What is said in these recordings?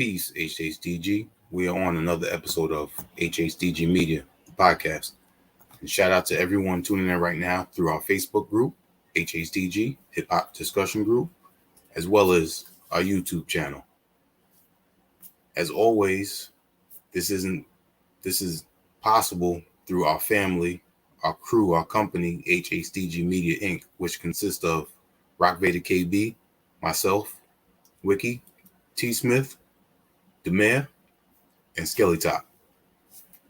Peace, HHDG. We are on another episode of HHDG Media podcast. And shout out to everyone tuning in right now through our Facebook group, HHDG Hip Hop Discussion Group, as well as our YouTube channel. As always, this is possible through our family, our crew, our company, HHDG Media Inc., which consists of Rock Vader KB, myself, Wiki, T. Smith, Demare, and Skelly Top.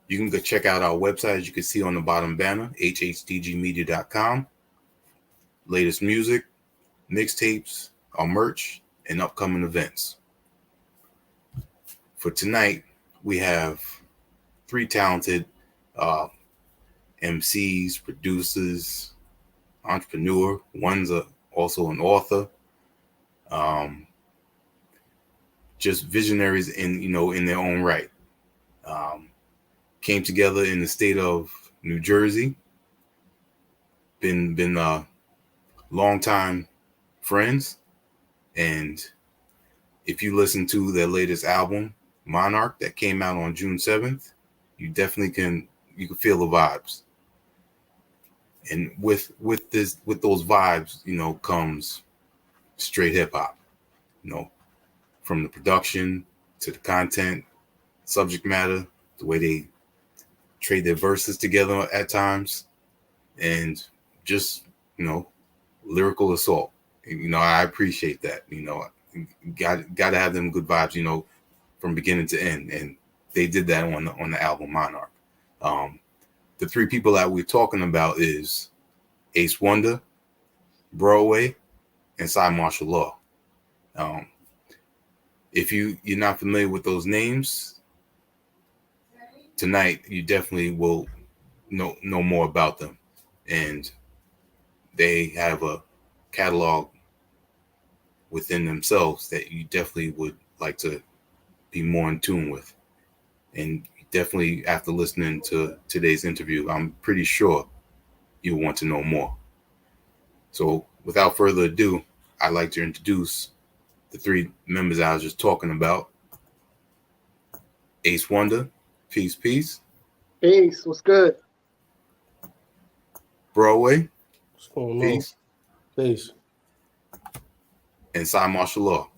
You can go check out our website, as you can see on the bottom banner, hhdgmedia.com. Latest music, mixtapes, our merch, and upcoming events. For tonight, we have three talented MCs, producers, entrepreneur. One's also an author. Just visionaries in their own right. Came together in the state of New Jersey. Been longtime friends, and if you listen to their latest album, Monarch, that came out on June 7th, you definitely can feel the vibes. And with those vibes, comes straight hip hop. From the production to the content, subject matter, the way they trade their verses together at times, and just, lyrical assault. I appreciate that. Got to have them good vibes, from beginning to end. And they did that on the album Monarch. The three people that we're talking about is AceWonda, Broadway, and Cymarshall Law. If you're not familiar with those names, tonight you definitely will know more about them. And they have a catalog within themselves that you definitely would like to be more in tune with. And definitely, after listening to today's interview, I'm pretty sure you'll want to know more. So without further ado, I'd like to introduce the three members I was just talking about. AceWonda, peace. Peace, what's good? Broadway, what's going peace. On? Peace. And Cymarshall Law.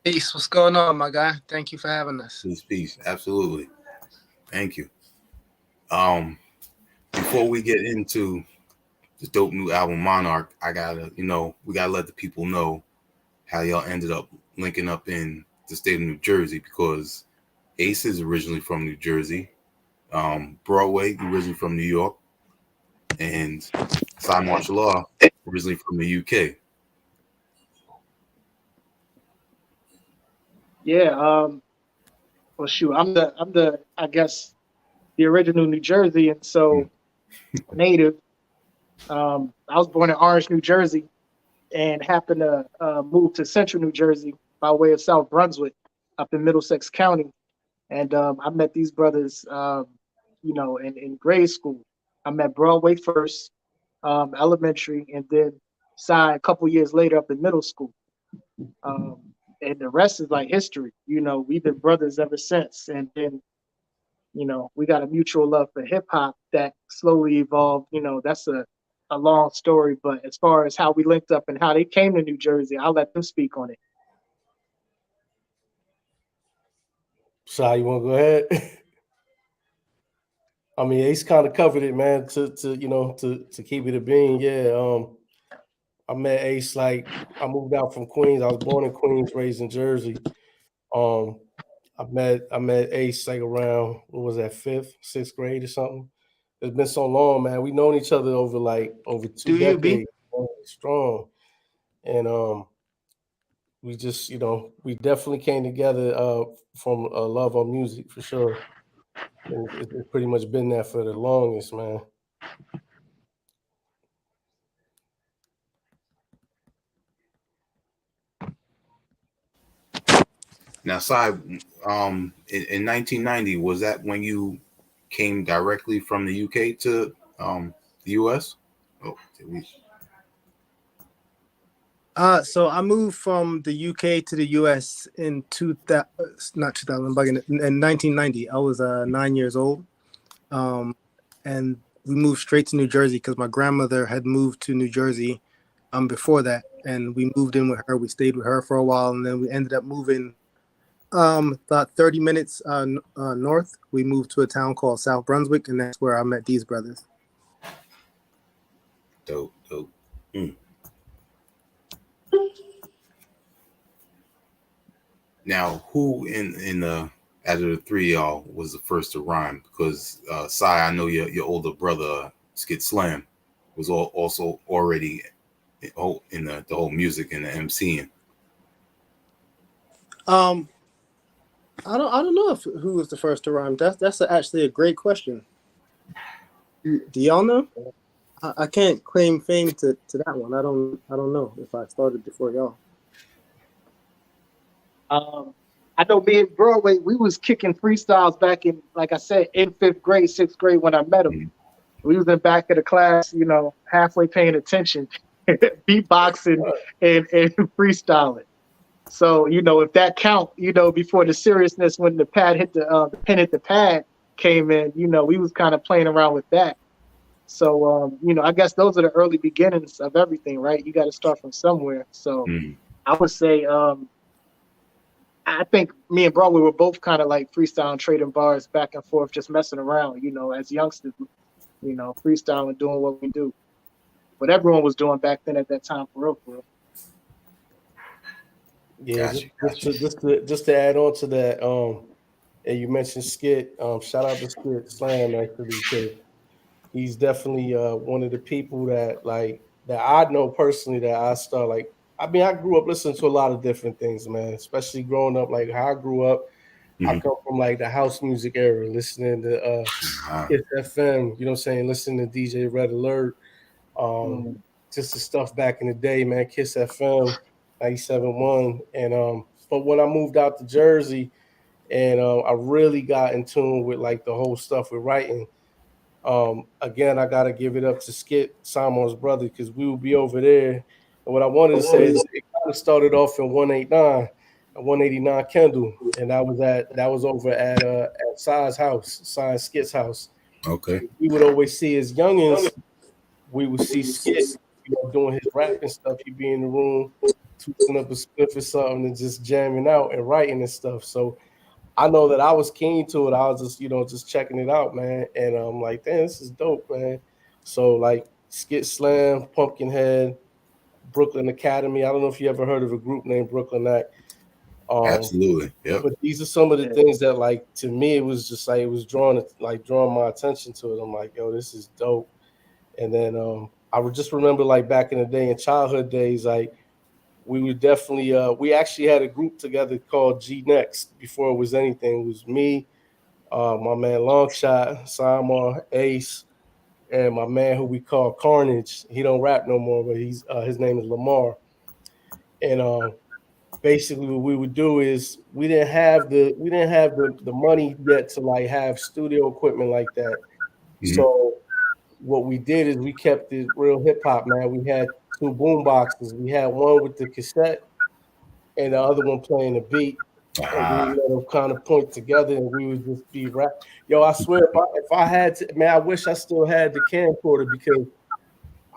Peace, what's going on, my guy? Thank you for having us. Peace, absolutely. Thank you. Before we get into the dope new album Monarch, we gotta let the people know how y'all ended up linking up in the state of New Jersey, because Ace is originally from New Jersey, Broadway originally from New York, and Cymarshall Law originally from the UK. Yeah, well, shoot, I'm the I guess the original New Jersey, and so native. I was born in Orange, New Jersey, and happened to move to Central New Jersey by way of South Brunswick, up in Middlesex County. And I met these brothers, in grade school. I met Broadway first, elementary, and then Cy a couple years later up in middle school. And the rest is like history. We've been brothers ever since. And then, we got a mutual love for hip hop that slowly evolved. That's a long story, but as far as how we linked up and how they came to New Jersey, I'll let them speak on it. Shy, you want to go ahead? I mean, Ace kind of covered it, man. To keep it a bean, yeah. I met Ace I moved out from Queens. I was born in Queens, raised in Jersey. I met Ace around, what was that, 5th, 6th grade or something. It's been so long, man. We've known each other over 2 decades. Strong. And we just, we definitely came together from a love of music for sure. And it's pretty much been there for the longest, man. Now, Sai, in 1990, was that when you came directly from the UK to the US? Oh, did we? So I moved from the UK to the US in not 2000, I'm bugging it, in 1990. I was 9 years old. And we moved straight to New Jersey because my grandmother had moved to New Jersey before that. And we moved in with her. We stayed with her for a while, and then we ended up moving about 30 minutes north. We moved to a town called South Brunswick, and that's where I met these brothers. Dope. Now, who in the out of the three of y'all was the first to rhyme? Because Sai, I know your older brother Skit Slam was also already in the whole music and the MCing. I don't know who was the first to rhyme. That's actually a great question. Do y'all know? I can't claim fame to that one. I don't know if I started before y'all. I know me and Broadway, we was kicking freestyles back in, like I said, in 5th grade, 6th grade when I met him. Mm-hmm. We was in the back of the class, halfway paying attention, beatboxing and freestyling. So, if that count, before the seriousness, when the pad hit the pen hit the pad came in, we was kind of playing around with that. So, I guess those are the early beginnings of everything, right? You got to start from somewhere. So I would say, I think me and Broadway were both kind of like freestyling, trading bars back and forth, just messing around, as youngsters, freestyling, doing what we do. What everyone was doing back then at that time, for real. Yeah, just to add on to that, and you mentioned Skit. Shout out to Skit Slam actually, because he's definitely one of the people that I know personally that I start like. I mean, I grew up listening to a lot of different things, man. Especially growing up, like how I grew up. Mm-hmm. I come from like the house music era, listening to Kiss FM. You know what I'm saying? Listening to DJ Red Alert. Just the stuff back in the day, man. Kiss FM. 97.1, and but when I moved out to Jersey, and I really got in tune with like the whole stuff with writing. Again, I gotta give it up to Skit, Simon's brother, because we would be over there. And what I wanted to say is it kind of started off in 189 Kendall, and that was over at Si's Skit's house. Okay. We would always see as youngins, we would see Skit, doing his rapping stuff. He'd be in the room, tweaking up a spliff or something and just jamming out and writing and stuff. So I know that I was keen to it. I was just, just checking it out, man. And I'm like, damn, this is dope, man. So like Skit Slam, Pumpkinhead, Brooklyn Academy. I don't know if you ever heard of a group named Brooklyn Act. Absolutely. Yeah. But these are some of the things that, like, to me, it was just like, it was drawing my attention to it. I'm like, yo, this is dope. And then I would just remember, like, back in the day, in childhood days, like, we would definitely, we actually had a group together called G Next before it was anything. It was me, my man Longshot, Simon, Ace, and my man who we call Carnage. He don't rap no more, but his name is Lamar. And basically what we would do is we didn't have the money yet to like have studio equipment like that. Mm-hmm. So what we did is we kept it real hip hop, man. We had 2 boom boxes. We had one with the cassette and the other one playing the beat. And we let them kind of point together and we would just be rap. Yo, I swear if I had to, man, I wish I still had the camcorder because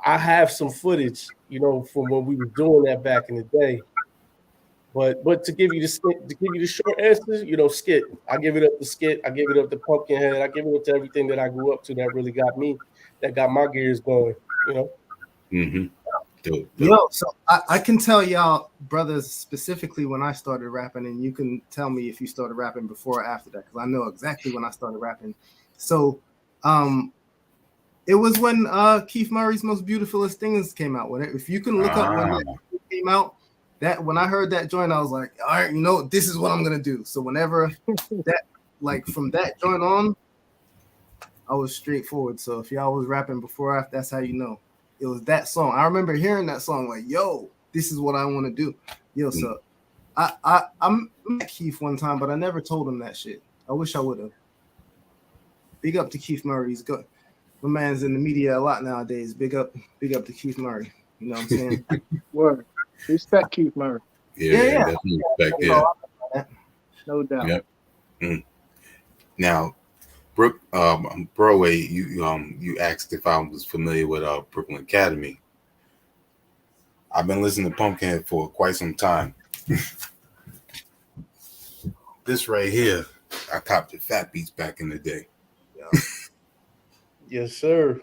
I have some footage, from when we were doing that back in the day. But to give you the short answer, Skit. I give it up to Skit. I give it up to Pumpkinhead. I give it up to everything that I grew up to that really got my gears going, Mm-hmm. Dope. Yo, so I can tell y'all brothers specifically when I started rapping, and you can tell me if you started rapping before or after that, because I know exactly when I started rapping. So it was when Keith Murray's Most Beautifulest Things came out. If you can look up when that came out, that when I heard that joint, I was like, all right, this is what I'm gonna do. So whenever that, like from that joint on, I was straightforward. So if y'all was rapping before or after, that's how you know. It was that song. I remember hearing that song like, yo, this is what I want to do. Yo, so I met Keith one time, but I never told him that shit. I wish I would have. Big up to Keith Murray. He's good. My man's in the media a lot nowadays. Big up to Keith Murray. You know what I'm saying? Word. Respect Keith Murray, Yeah, definitely respect. Yeah, no doubt. yep. Now, Broadway, you asked if I was familiar with Brooklyn Academy. I've been listening to Pumpkinhead for quite some time. This right here, I copped at Fat Beats back in the day. Yes, sir.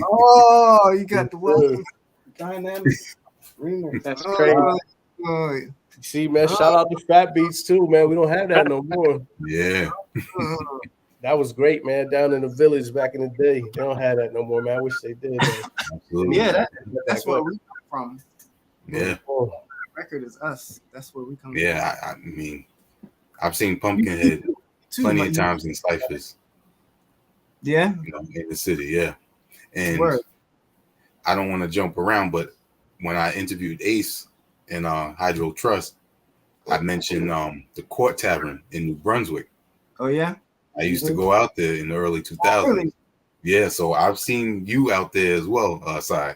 Oh, you got the Welcome Dynamic remix. That's crazy. See, man, shout out to Fat Beats too, man. We don't have that no more. Yeah. That was great, man. Down in the village back in the day. They don't have that no more, man. I wish they did, man. Absolutely. Yeah, that's where we come from. Yeah. Oh, Record is us. That's where we come from. Yeah, I mean, I've seen Pumpkinhead plenty of times in ciphers. Yeah. In the city, yeah. And Word. I don't want to jump around, but when I interviewed Ace and Hydro Trust, I mentioned the Court Tavern in New Brunswick. Oh yeah. I used to go out there in the early 2000s. Really? Yeah, so I've seen you out there as well, Sai.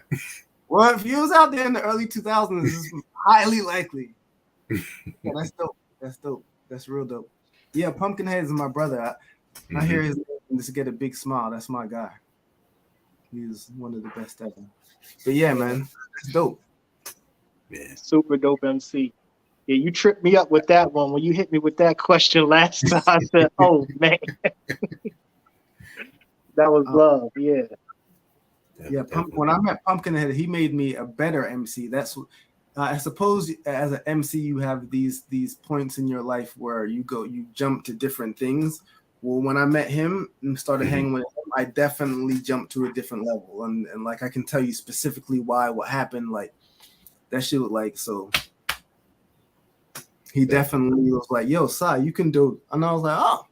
Well, if you was out there in the early 2000s, it's highly likely. Yeah, that's dope. That's dope. That's real dope. Yeah, Pumpkinhead is my brother. I hear his name and just get a big smile. That's my guy. He's one of the best ever. But yeah, man, it's dope. Yeah. Super dope MC. Yeah, you tripped me up with that one when you hit me with that question last time. I said, "Oh man, that was love." Yeah. Yeah, when I met Pumpkinhead, he made me a better MC. That's I suppose as an MC, you have these points in your life where you jump to different things. Well, when I met him and started hanging with him, I definitely jumped to a different level, and like I can tell you specifically what happened, like that shit was like so. He definitely was like, "Yo, Sai, you can do," and I was like, "Oh,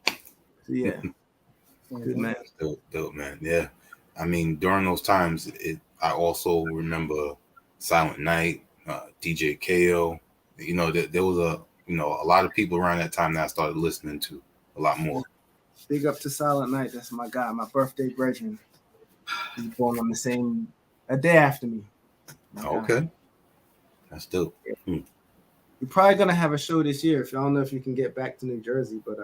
so, yeah." Good man. Dope, man. Yeah. I mean, during those times, I also remember Silent Night, DJ KO. There was a lot of people around that time that I started listening to a lot more. Big up to Silent Night. That's my guy, my birthday brethren. He's born on a day after me. Okay. That's dope. We're probably gonna have a show this year. I don't know if you can get back to New Jersey, but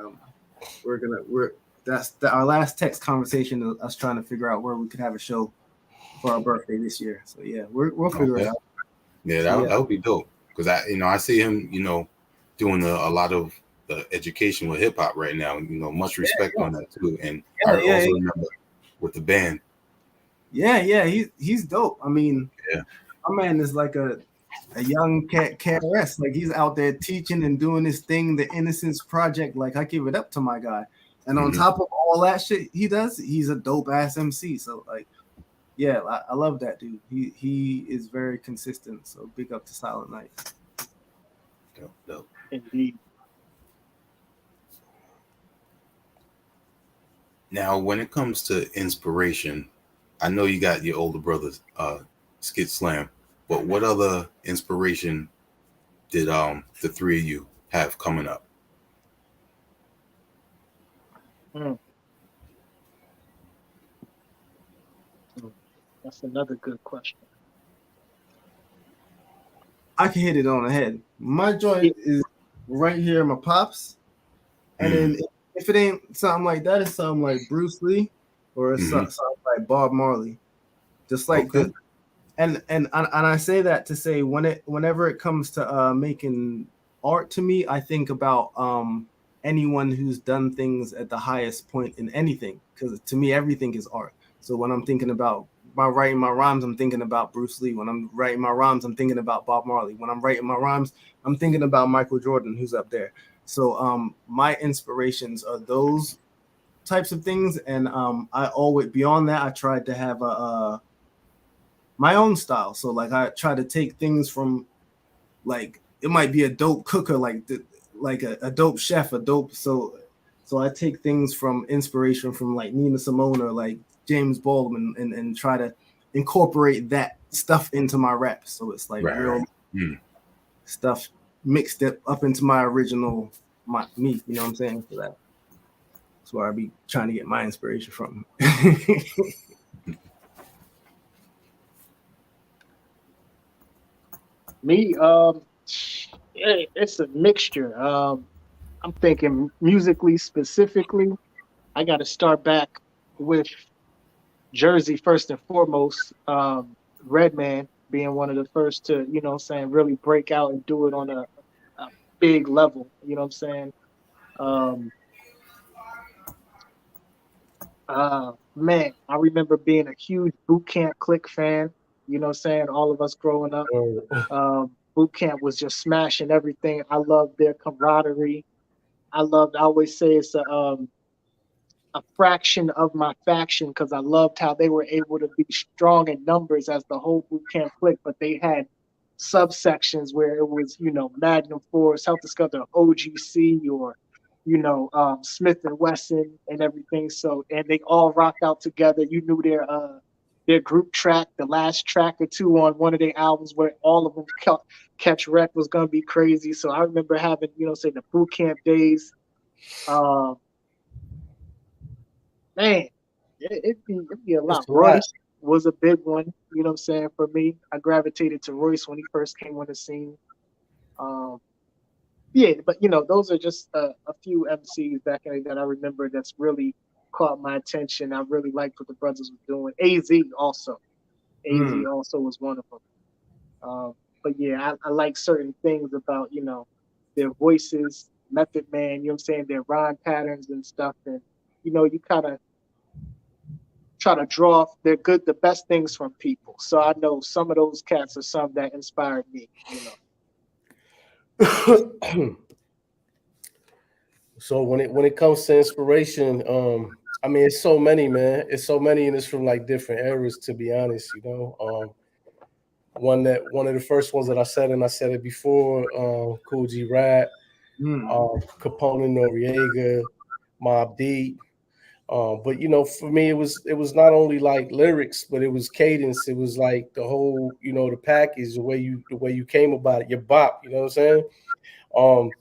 that's our last text conversation. Us trying to figure out where we could have a show for our birthday this year. So yeah, we'll figure it out. Yeah, that would be dope because I see him doing a lot of the education with hip hop right now. Much respect on that too. And I also remember with the band. Yeah, he's dope. I mean, my man is like a young KRS. Like he's out there teaching and doing this thing, the Innocence Project. Like I give it up to my guy. And on top of all that shit he does, he's a dope ass MC. So like, yeah, I love that dude. He is very consistent. So big up to Silent Night. Dope. Indeed. Now, when it comes to inspiration, I know you got your older brother's Skid Slam, but what other inspiration did the three of you have coming up? That's another good question. I can hit it on the head. My joint is right here, my pops. And then if it ain't something like that, it's something like Bruce Lee or it's something like Bob Marley. Just like the and I say that to say whenever it comes to making art to me, I think about anyone who's done things at the highest point in anything, because to me everything is art. So when I'm thinking about writing my rhymes, I'm thinking about Bruce Lee. When I'm writing my rhymes, I'm thinking about Bob Marley. When I'm writing my rhymes, I'm thinking about Michael Jordan, who's up there. So my inspirations are those types of things, and I always beyond that I tried to have my own style. So like I try to take things from, like it might be a dope cooker, like a dope chef, so I take things from inspiration from like Nina Simone or like James Baldwin and try to incorporate that stuff into my rap. So it's like real stuff mixed up into my original me, you know what I'm saying? For that. That's where I be trying to get my inspiration from. Me, it's a mixture. I'm thinking musically specifically. I got to start back with Jersey first and foremost. Redman being one of the first to, you know what I'm saying, really break out and do it on a big level. You know what I'm saying? Um, Man, I remember being a huge Boot Camp Click fan. You know what I'm saying? All of us growing up. Boot Camp was just smashing everything. I loved their camaraderie. I always say it's a fraction of my faction because I loved how they were able to be strong in numbers as the whole boot camp clique, but they had subsections where it was, you know, Magnum Force, Helter Skelter, OGC, or, you know, Smith and Wesson and everything. So, and they all rock out together. You knew their group track, the last track or two on one of their albums where all of them catch wreck was gonna be crazy. So I remember having, you know, say the boot camp days. Um, Man, it'd be a lot. It's a lot. Royce was a big one, you know what I'm saying, for me. I gravitated to Royce when he first came on the scene. Um, yeah, but you know, those are just a few MCs back in the day that I remember that's really caught my attention. I really liked what the brothers was doing. AZ also was one of them. But yeah, I like certain things about, you know, their voices, Method Man, you know what I'm saying, their rhyme patterns and stuff. And, you know, you kind of try to draw the best things from people. So I know some of those cats are some that inspired me, you know. So when it comes to inspiration, I mean, it's so many, man. It's so many, and it's from like different eras. To be honest, you know, one of the first ones that I said, and I said it before, Cool G Rap, Capone Noriega, Mobb Deep. But you know, for me, it was not only like lyrics, but it was cadence. It was like the whole, you know, the package, the way you came about it, your bop. You know what I'm saying?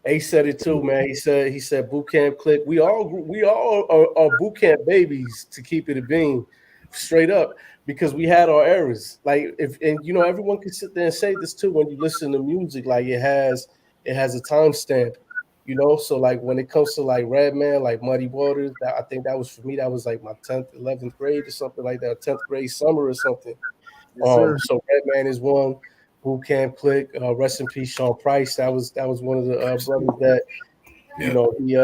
Ace said it too, man. He said boot camp click. We all are boot camp babies, to keep it a bean, straight up, because we had our eras. Like and you know, everyone can sit there and say this too when you listen to music. Like it has a timestamp. You know, so like when it comes to like Redman, like Muddy Waters, I think that was for me. That was like my 10th, 11th grade or something like that, 10th grade summer or something. Yes, So Redman is one. Boot Camp Click, rest in peace, Sean Price. That was one of the brothers that, you know, he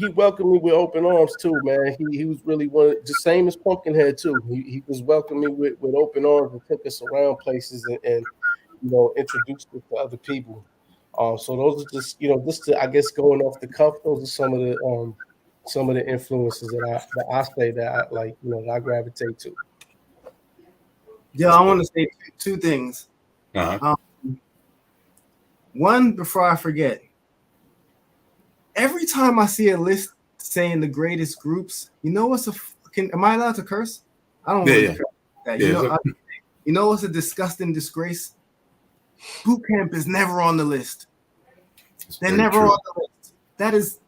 welcomed me with open arms too, man. He was really one of, the same as Pumpkinhead too. He was welcoming me with open arms and took us around places and you know, introduced us to other people. So those are just, you know, just to, I guess, going off the cuff, those are some of the influences that I say that I like, you know, that I gravitate to. Yeah, I want to say two things. One, before I forget, every time I see a list saying the greatest groups, you know what's am I allowed to curse? I don't want to curse that. You know what's a disgusting disgrace? Boot Camp is never on the list. They're never on the list. That is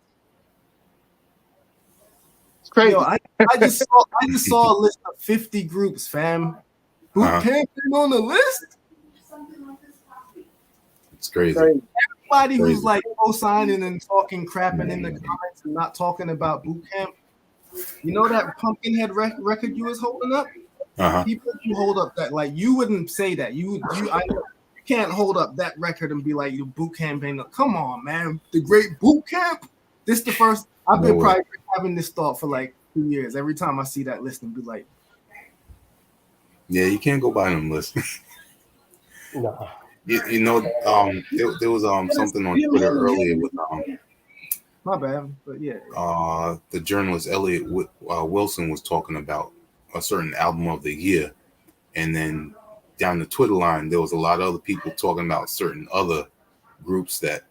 crazy. Yo, I just saw a list of 50 groups, fam. Boot Camp ain't on the list. It's crazy. Everybody who's like co-signing and talking crap and in the comments and not talking about Boot Camp. You know that Pumpkinhead record you was holding up? People who hold up that, like, you wouldn't say that. I know you can't hold up that record and be like, your Boot Camp ain't. Come on, man. The great Boot Camp. This the first. I've been probably having this thought for like 2 years. Every time I see that list and be like, yeah, you can't go by them lists. Nah. You know, there was something on Twitter earlier with my bad, but yeah. The journalist Elliot Wilson was talking about a certain album of the year, and then down the Twitter line there was a lot of other people talking about certain other groups that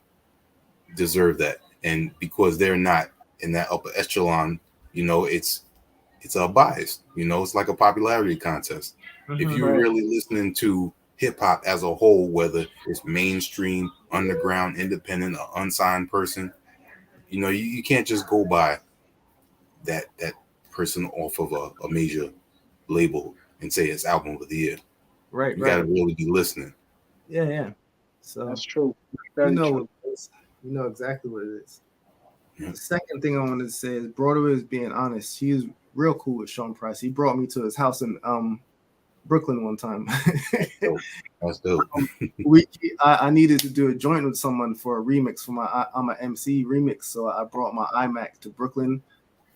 deserve that, and because they're not in that upper echelon, you know, it's a bias. You know, it's like a popularity contest. If you're really listening to hip hop as a whole, whether it's mainstream, underground, independent, or unsigned person, you know, you can't just go by that person off of a major label and say it's album of the year. Right, You right. got to really be listening. Yeah. So That's true. Very you know true. what it is. You know exactly what it is. Yeah. The second thing I wanted to say is Broadway is being honest. He is real cool with Sean Price. He brought me to his house in Brooklyn one time. That's dope. I needed to do a joint with someone for a remix for I'm an MC remix, so I brought my iMac to Brooklyn,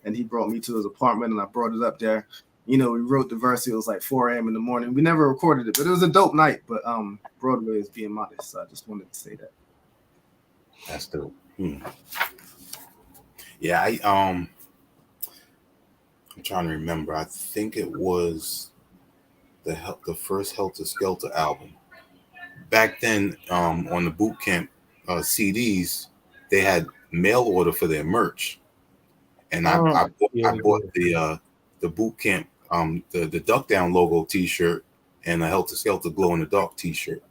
and he brought me to his apartment, and I brought it up there. You know, we wrote the verse. It was like 4 a.m. in the morning. We never recorded it, but it was a dope night. But Broadway is being modest, so I just wanted to say that. That's dope. Yeah, I'm trying to remember. I think it was the first Helter Skelter album. Back then, on the boot camp CDs, they had mail order for their merch, and I bought the boot camp the Duck Down logo T-shirt and a Helter Skelter Glow in the Dark T-shirt.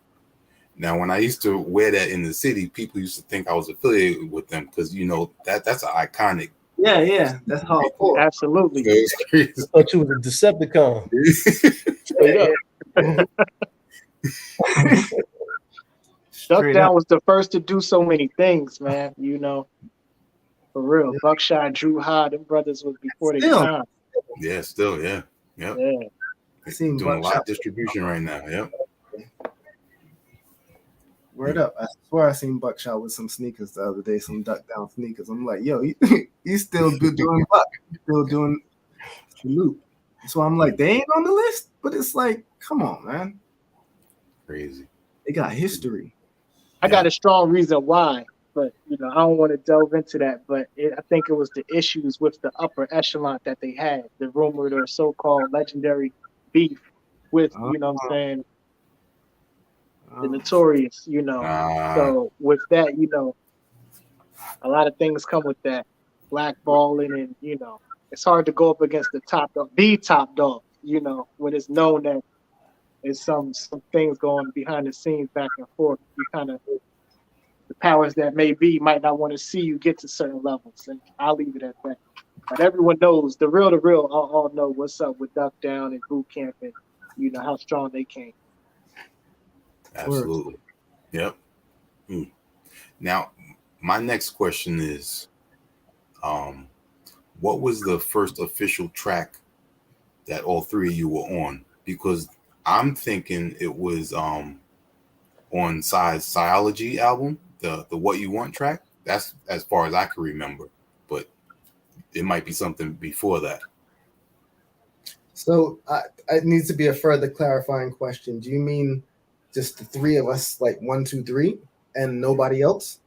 Now, when I used to wear that in the city, people used to think I was affiliated with them because that's an iconic. Yeah, that's hardcore. Absolutely. It's crazy. I thought you was a Decepticon. Straight up. Duck Down was the first to do so many things, man. For real. Yeah. Buckshot, Drew High, them brothers was before their Still. time. Yeah, still, yeah. Yeah. Doing a lot of distribution right now. Yep. Word up. I swear I seen Buckshot with some sneakers the other day, some Duck Down sneakers. I'm like, yo, he's still doing Buck. He's still doing the loop. So I'm like, they ain't on the list, but it's like, come on, man. Crazy. They got history. I got a strong reason why, but I don't want to delve into that. But I think it was the issues with the upper echelon that they had, the rumored or so-called legendary beef with, you know what I'm saying, the Notorious, So with that, a lot of things come with that, blackballing, and it's hard to go up against the top dog, when it's known that there's some things going behind the scenes back and forth. You kind of, the powers that may be might not want to see you get to certain levels, and I'll leave it at that. But everyone knows, the real all know what's up with Duck Down and Boot Camp, and how strong they came. Absolutely. Yep. Now, my next question is, what was the first official track that all three of you were on? Because I'm thinking it was on Sciology album, the What You Want track. That's as far as I can remember, but it might be something before that. So it needs to be a further clarifying question. Do you mean just the three of us, like 1, 2, 3, and nobody else?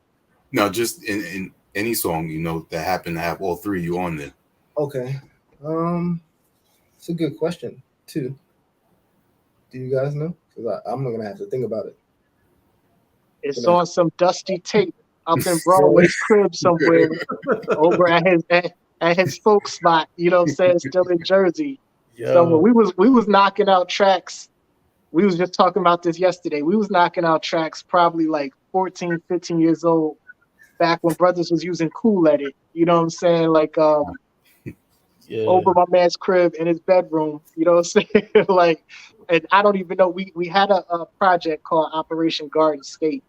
No, just in any song, that happened to have all three of you on there. Okay. It's a good question, too. Do you guys know? Because I'm going to have to think about it. It's on some dusty tape up in Broadway's crib somewhere over at his folk spot, still in Jersey. Somewhere. We was knocking out tracks. We was just talking about this yesterday. We was knocking out tracks probably like 14, 15 years old, back when brothers was using Cool Edit. You know what I'm saying? Like over my man's crib in his bedroom. You know what I'm saying? Like, and I don't even know. We had a project called Operation Garden State.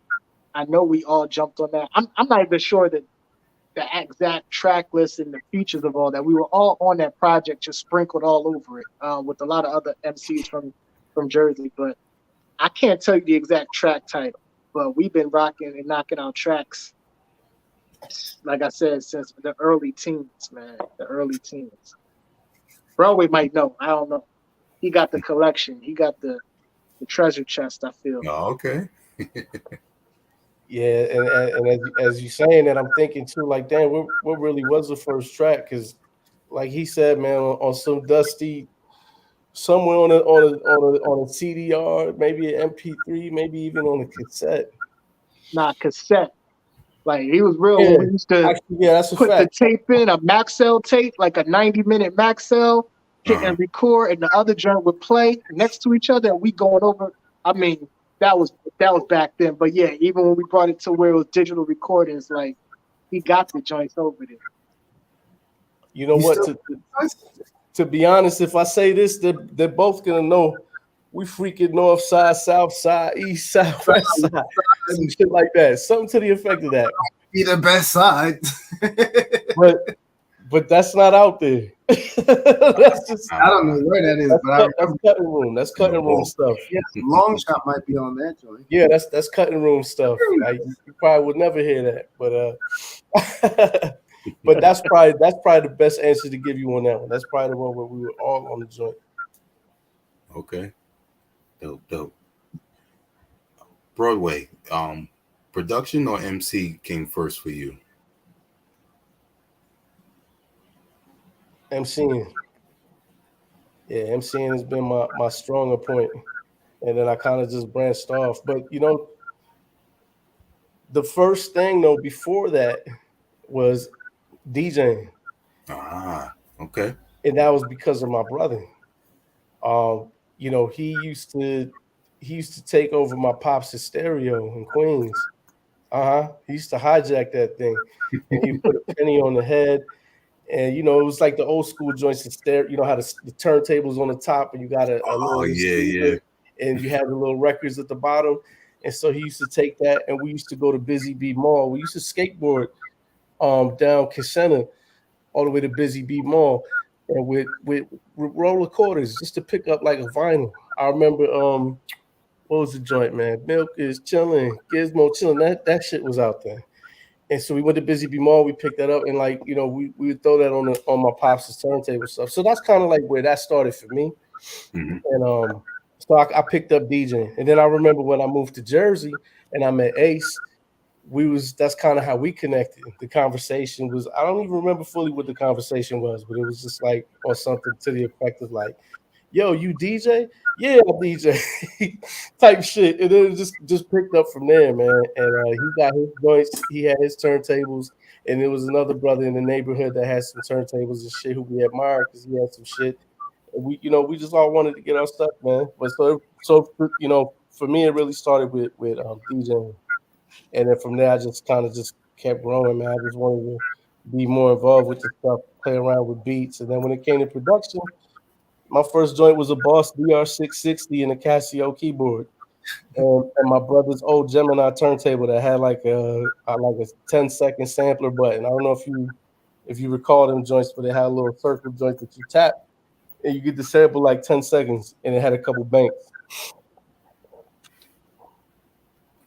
I know we all jumped on that. I'm not even sure that the exact track list and the features of all that. We were all on that project, just sprinkled all over it, with a lot of other MCs from Jersey. But I can't tell you the exact track title. But we've been rocking and knocking out tracks, like I said, since the early teens, man. The early teens. Broadway might know. I don't know. He got the collection. He got the treasure chest, I feel. Oh, okay. Yeah, and as you saying that, I'm thinking too, like, damn, what really was the first track? Because, like he said, man, on some dusty, somewhere on a CDR, maybe an MP3, maybe even on a cassette. Nah, cassette. Like, he was real. Yeah, we used to that's a put fact. the tape in, a Maxell tape, like a 90-minute Maxell, hit and record, and the other joint would play next to each other, and we going over. I mean, that was back then. But yeah, even when we brought it to where it was digital recordings, like, he got the joints over there. You know what? To be honest, if I say this, they're both gonna know we freaking north side, south side, east side, west side, some shit like that. Something to the effect of that. Be the best side. But that's not out there. That's just I don't know where that is, but that's cutting room. That's cutting room stuff. Yeah, Long Shot might be on that joint. Yeah, that's cutting room stuff. Like, you probably would never hear that, but but that's probably the best answer to give you on that one. That's probably the one where we were all on the joint. Okay. Dope. Broadway, production or MC came first for you? MCing. Yeah, MCing has been my stronger point. And then I kind of just branched off. But the first thing though before that was DJing. Ah, okay. And that was because of my brother. He used to take over my pops' stereo in Queens. He used to hijack that thing, and he put a penny on the head. And it was like the old school joints, the stereo. How the turntables on the top, and you got a little receiver, and you have the little records at the bottom. And so he used to take that, and we used to go to Busy Bee Mall. We used to skateboard down Kissimmee all the way to Busy Bee Mall, and with roller quarters just to pick up like a vinyl. I remember what was the joint, man? Milk is chilling, Gizmo chilling. That shit was out there. And so we went to Busy Bee Mall. We picked that up, and we would throw that on my pops' turntable stuff. So that's kind of like where that started for me. Mm-hmm. And so I picked up DJing, and then I remember when I moved to Jersey and I met Ace. That's kind of how we connected. The conversation was, I don't even remember fully what the conversation was, but it was just like, or something to the effect of like, yo, you DJ? Yeah, I DJ type shit. And then it just picked up from there, man. And he got his joints, he had his turntables, and there was another brother in the neighborhood that had some turntables and shit who we admired because he had some shit. And we just all wanted to get our stuff, man. But so for me, it really started with DJing. And then from there, I just kind of just kept growing, man. I just wanted to be more involved with the stuff, play around with beats. And then when it came to production, my first joint was a Boss DR660 and a Casio keyboard. And my brother's old Gemini turntable that had like a 10-second sampler button. I don't know if you recall them joints, but they had a little circle joint that you tap and you get the sample like 10 seconds, and it had a couple banks.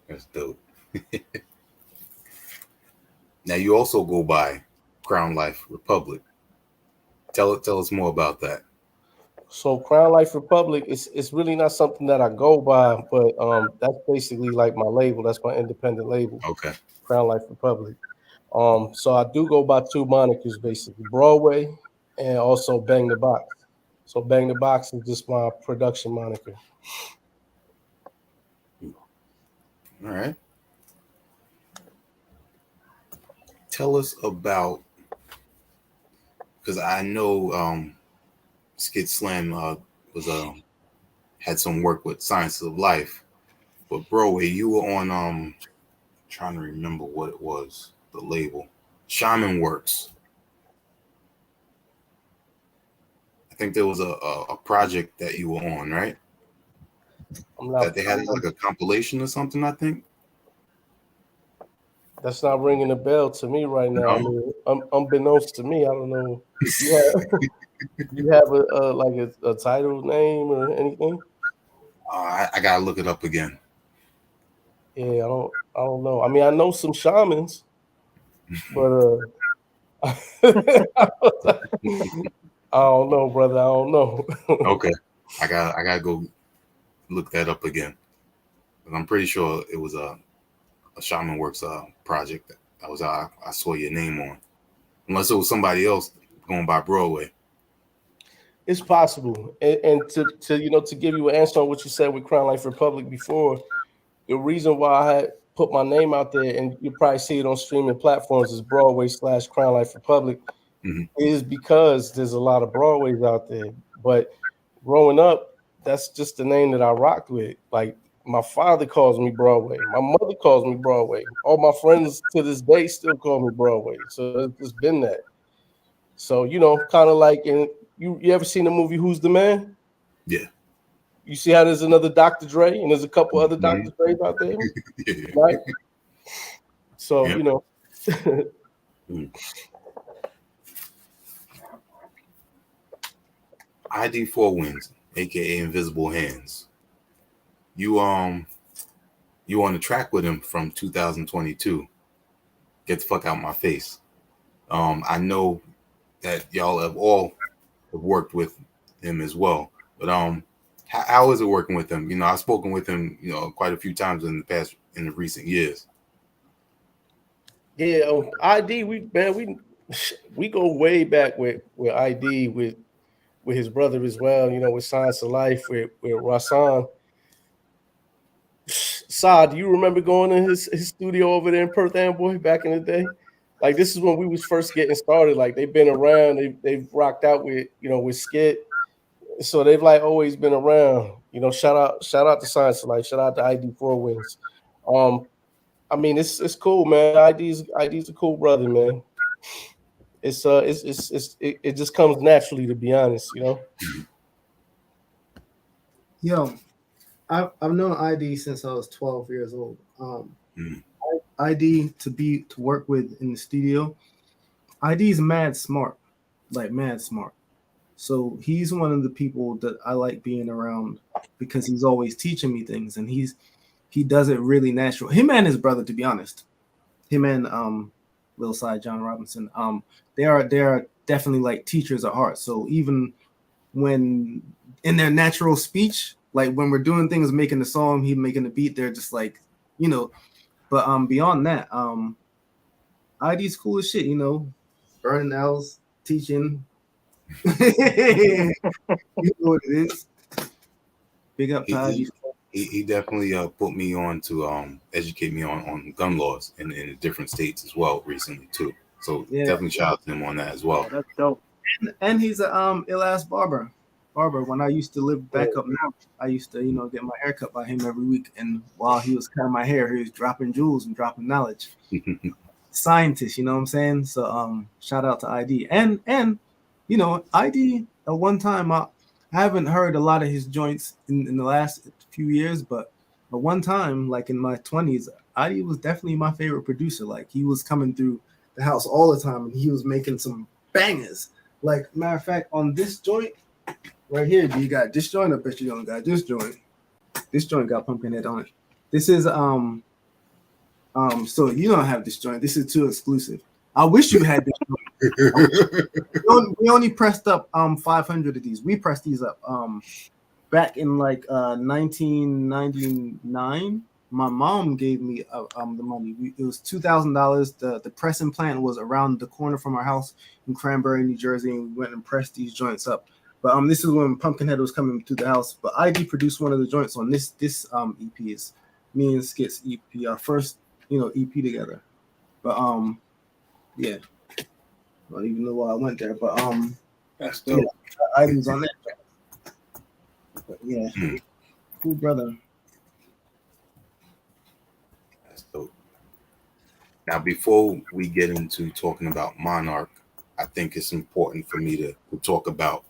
That's dope. Now you also go by Crown Life Republic. Tell us more about that. So Crown Life Republic it's really not something that I go by, but that's basically like my label. That's my independent label. Okay. Crown Life Republic. So I do go by two monikers basically, Broadway and also Bang the Box. So Bang the Box is just my production moniker. All right. Tell us about, because I know Skid Slam had some work with Science of Life, but Broadway, you were on trying to remember what it was, the label, Shaman Works. I think there was a project that you were on, right? That they had like a compilation or something, I think. That's not ringing a bell to me right now. No. I mean, unbeknownst to me, I don't know. You have a title name or anything? I gotta look it up again. Yeah, I don't know. I mean, I know some shamans, but I don't know, brother. I don't know. Okay, I gotta go look that up again. But I'm pretty sure it was a Shaman Works project that was I saw your name on, unless it was somebody else going by Broadway. It's possible, and to give you an answer on what you said with Crown Life Republic before, the reason why I had put my name out there, and you probably see it on streaming platforms, is Broadway / Crown Life Republic, is because there's a lot of Broadways out there. But growing up, that's just the name that I rocked with. Like, my father calls me Broadway. My mother calls me Broadway. All my friends to this day still call me Broadway. So it's just been that. So, kind of like, and you ever seen the movie Who's the Man? Yeah. you see how there's another Dr. Dre and there's a couple other Dr. Dre's out there, Yeah. right? So Yep. you know, ID 4 Winds, aka Invisible Hands. You on the track with him from 2022. Get the fuck out my face. I know that y'all have all worked with him as well, but how is it working with him? You know, I've spoken with him, you know, quite a few times in the recent years. yeah, ID, we go way back with ID with his brother as well. You know, with Science of Life with Rasan. Saad, do you remember going in his studio over there in Perth Amboy back in the day? Like this is when we was first getting started. Like they've been around, they've rocked out with, you know, with Skit. So they've like always been around. You know, shout out to Science of Life, shout out to ID 4 Wins. I mean it's cool, man. ID's a cool brother, man. It just comes naturally, to be honest, you know. Yo, I've known ID since I was 12 years old. ID to work with in the studio. ID's mad smart, like mad smart. So he's one of the people that I like being around because he's always teaching me things, and he does it really natural. Him and his brother, to be honest, him and Lil Side John Robinson, they are definitely like teachers at heart. So even when in their natural speech, like when we're doing things, making the song, he making the beat, they're just like, you know. But beyond that, ID's cool as shit, you know, burning L's, teaching. You know what it is. Big up to ID. He definitely put me on to educate me on gun laws in the different states as well recently too. So Yeah. definitely shout out to him on that as well. That's dope. And he's a ill ass barber. When I used to live back up north, I used to, you know, get my hair cut by him every week. And while he was cutting my hair, he was dropping jewels and dropping knowledge. Scientist, you know what I'm saying? So shout out to ID. And you know, ID at one time I haven't heard a lot of his joints in the last few years, but at one time, like in my 20s, ID was definitely my favorite producer. Like he was coming through the house all the time and he was making some bangers. Like matter of fact, on this joint right here, do you got this joint? I bet you don't got this joint. This joint got Pumpkinhead on it. This is so you don't have this joint. This is too exclusive. I wish you had this joint. We only pressed up 500 of these. We pressed these up back in like 1999. My mom gave me the money. It was $2,000. The pressing plant was around the corner from our house in Cranberry, New Jersey, and we went and pressed these joints up. But this is when Pumpkinhead was coming to the house. But ID produced one of the joints on this EP. Is me and Skit's EP, our first, you know, EP together. But yeah, I don't even know why I went there. But that's dope. Yeah, items on that. But yeah, cool brother. That's dope. Now, before we get into talking about Monarch, I think it's important for me to talk about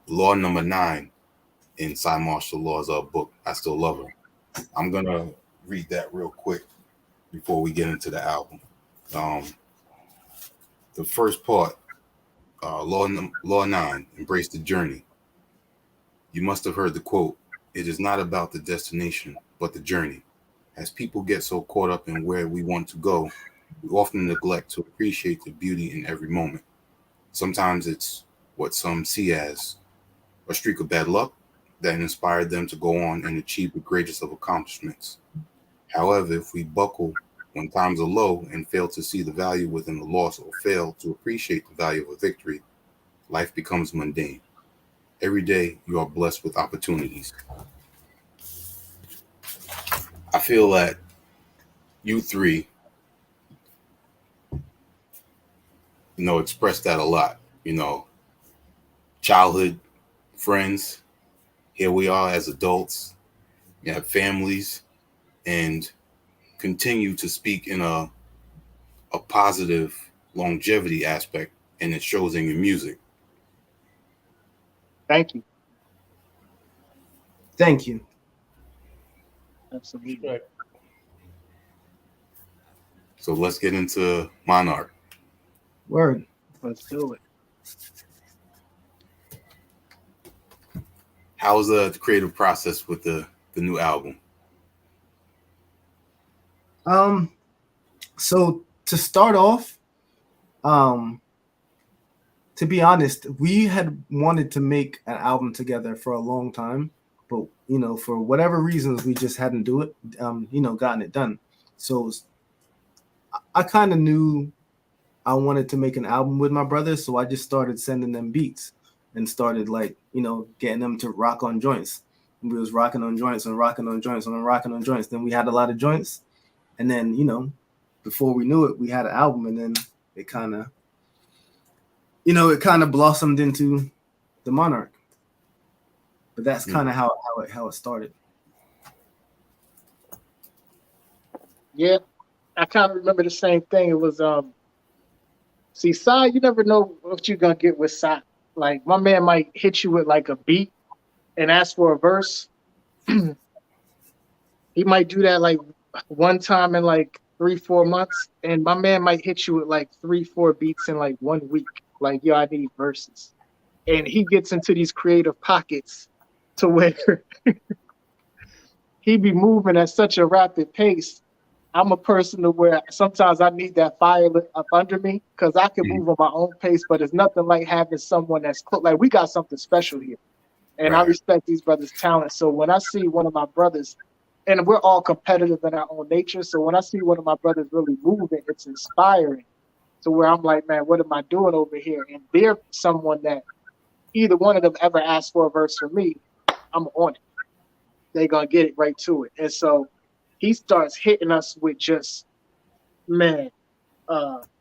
law number 9 in Cymarshall Law's book, I Still Love Her. I'm going to read that real quick before we get into the album. The first part, law 9, embrace the journey. You must have heard the quote, "It is not about the destination, but the journey." As people get so caught up in where we want to go, we often neglect to appreciate the beauty in every moment. Sometimes it's what some see as a streak of bad luck that inspired them to go on and achieve the greatest of accomplishments. However, if we buckle when times are low and fail to see the value within the loss or fail to appreciate the value of a victory, life becomes mundane. Every day you are blessed with opportunities. I feel that you three, express that a lot. Childhood friends, here we are as adults, you have families, and continue to speak in a positive longevity aspect, and it shows in your music. Thank you. Thank you. Absolutely. Right. So let's get into Monarch. Word. Let's do it. How's the creative process with the new album? So to start off, to be honest, we had wanted to make an album together for a long time, but for whatever reasons, we just hadn't gotten it done. So I kind of knew I wanted to make an album with my brothers, so I just started sending them beats and started getting them to rock on joints. And we was rocking on joints and rocking on joints and rocking on joints. Then we had a lot of joints, and then before we knew it, we had an album, and then it kind of blossomed into the Monarch. But that's kind of how it started. Yeah, I kind of remember the same thing. It was see, Sai, you never know what you're gonna get with Sai. Like my man might hit you with like a beat and ask for a verse. He might do that like one time in like 3-4 months, and my man might hit you with like 3-4 beats in like 1 week. Like, yo, I need verses. And he gets into these creative pockets to where he be moving at such a rapid pace. I'm a person to where sometimes I need that fire up under me because I can move on my own pace, but it's nothing like having someone that's close. Like, we got something special here. And I respect these brothers' talent. So when I see one of my brothers, and we're all competitive in our own nature, so when I see one of my brothers really moving, it's inspiring to where I'm like, man, what am I doing over here? And they're someone that either one of them ever asked for a verse from me, I'm on it. They're going to get it right to it. And so he starts hitting us with just,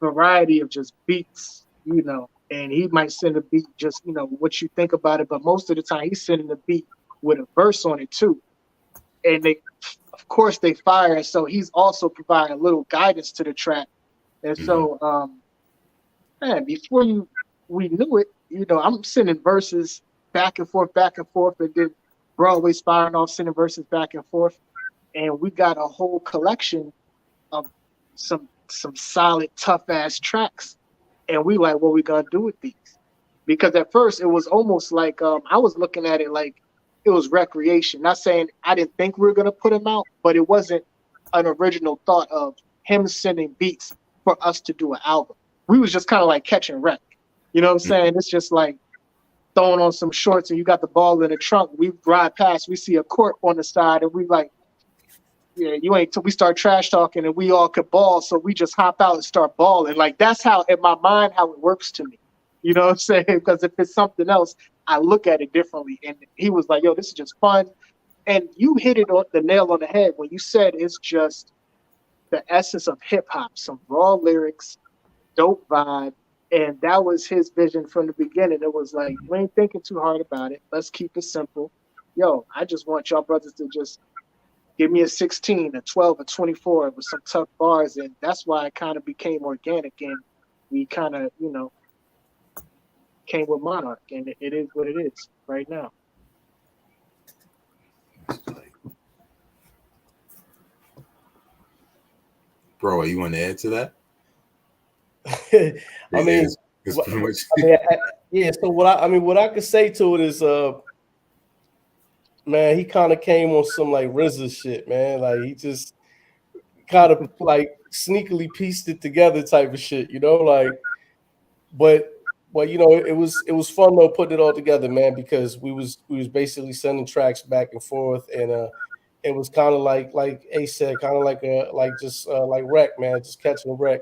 variety of just beats, and he might send a beat just, what you think about it. But most of the time he's sending a beat with a verse on it too. And of course they fire. And so he's also providing a little guidance to the track. And so, before we knew it, I'm sending verses back and forth, and then Broadway firing off, sending verses back and forth. And we got a whole collection of some solid, tough ass tracks. And we like, what we gonna do with these? Because at first it was almost like I was looking at it like it was recreation. Not saying I didn't think we were gonna put him out, but it wasn't an original thought of him sending beats for us to do an album. We was just kind of like catching wreck. You know what I'm saying? It's just like throwing on some shorts and you got the ball in the trunk. We ride past, we see a court on the side, and we like, yeah, you ain't till we start trash talking and we all could ball. So we just hop out and start balling. Like that's how in my mind, how it works to me. You know what I'm saying? Because if it's something else, I look at it differently. And he was like, yo, this is just fun. And you hit it on the nail on the head when you said it's just the essence of hip hop, some raw lyrics, dope vibe. And that was his vision from the beginning. It was like, we ain't thinking too hard about it. Let's keep it simple. Yo, I just want y'all brothers to just give me a 16, a 12, a 24 with some tough bars. And that's why it kind of became organic. And we kind of, came with Monarch. And it is what it is right now. Bro, you want to add to that? I mean, it's pretty much. Yeah. So what I could say to it is, man, he kind of came on some like RZA shit, man. Like he just kind of like sneakily pieced it together type of shit, like. But it was fun though putting it all together, man, because we was basically sending tracks back and forth, and it was kind of like Ace said, kind of like like wreck, man, just catching a wreck.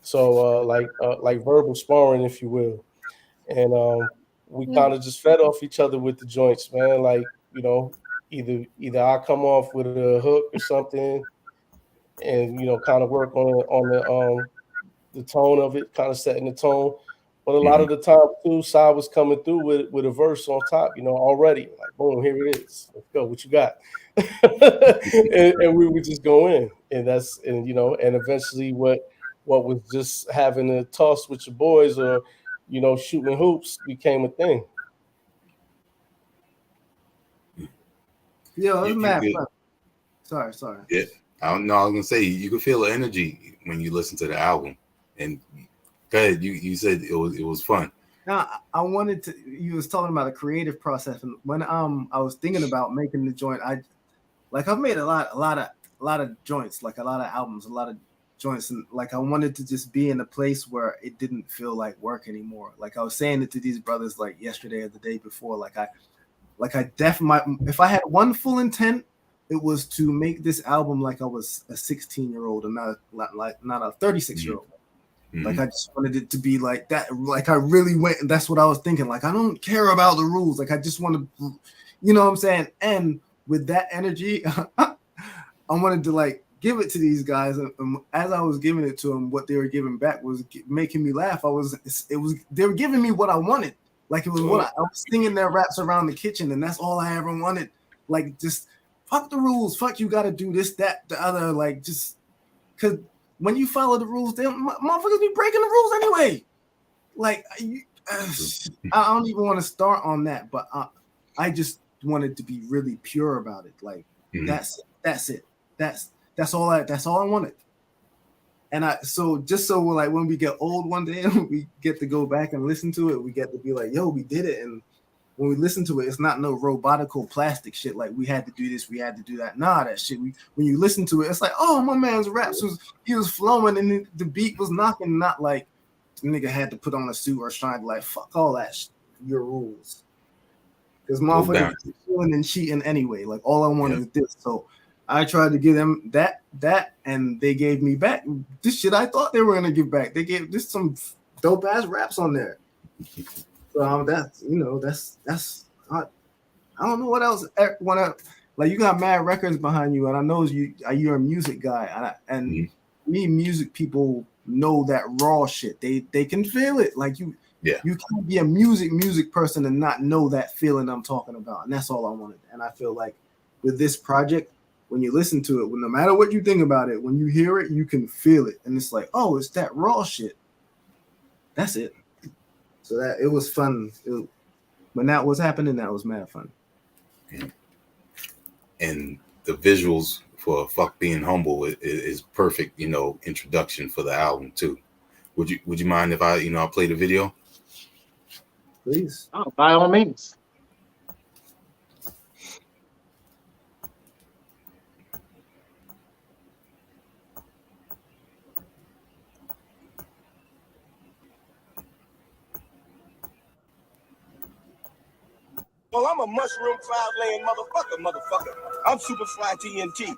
So like verbal sparring, if you will, and we kind of just fed off each other with the joints, man. Like either I come off with a hook or something, and kind of work on the tone of it, kind of setting the tone. But a lot of the time too, Sai was coming through with a verse on top, already. Like, boom, here it is. Let's go. What you got? and we would just go in, and eventually what was just having a toss with your boys or shooting hoops became a thing. Yo, it's mad could, fun. Sorry. Yeah, I don't know. I was gonna say you can feel the energy when you listen to the album. And go ahead, you said it was fun. Now, I wanted to. You was talking about a creative process, and when I was thinking about making the joint, I've made a lot of joints, like a lot of albums, a lot of joints, and like I wanted to just be in a place where it didn't feel like work anymore. Like I was saying it to these brothers like yesterday or the day before. Like I if I had one full intent, it was to make this album like I was a 16-year-old and not a 36-year-old. Mm-hmm. Like I just wanted it to be like that. Like I really went, and that's what I was thinking. Like I don't care about the rules. Like I just want to, you know what I'm saying? And with that energy, I wanted to like give it to these guys. And as I was giving it to them, what they were giving back was making me laugh. They were giving me what I wanted. Like it was what I was singing their raps around the kitchen, and that's all I ever wanted. Like just fuck the rules. Fuck you got to do this, that, the other. Like just because when you follow the rules, motherfuckers be breaking the rules anyway. Like I don't even want to start on that, but I just wanted to be really pure about it. Like that's it. That's all I wanted. And so like when we get old one day and we get to go back and listen to it, we get to be like, yo, we did it. And when we listen to it, it's not no robotical plastic shit. Like we had to do this, we had to do that. Nah, that shit. When you listen to it, it's like, oh, my man's raps was flowing and the beat was knocking. Not like the nigga had to put on a suit or trying to like fuck all that shit, your rules. Because motherfuckers feeling and cheating anyway. Like all I wanted is this. So I tried to give them that, and they gave me back this shit I thought they were gonna give back. They gave just some dope ass raps on there. So that's I don't know what else like you got mad records behind you, and I know you're a music guy, and music people know that raw shit. They can feel it. Like you can't be a music person and not know that feeling I'm talking about, and that's all I wanted. And I feel like with this project, when you listen to it, no matter what you think about it, when you hear it, you can feel it, and it's like, oh, it's that raw shit. That's it. So that it was fun. When that was happening, that was mad fun. And the visuals for "Fuck Being Humble" is perfect, introduction for the album too. Would you mind if I play the video? Please. Oh, by all means. Well, I'm a mushroom cloud-laying motherfucker. I'm super fly TNT.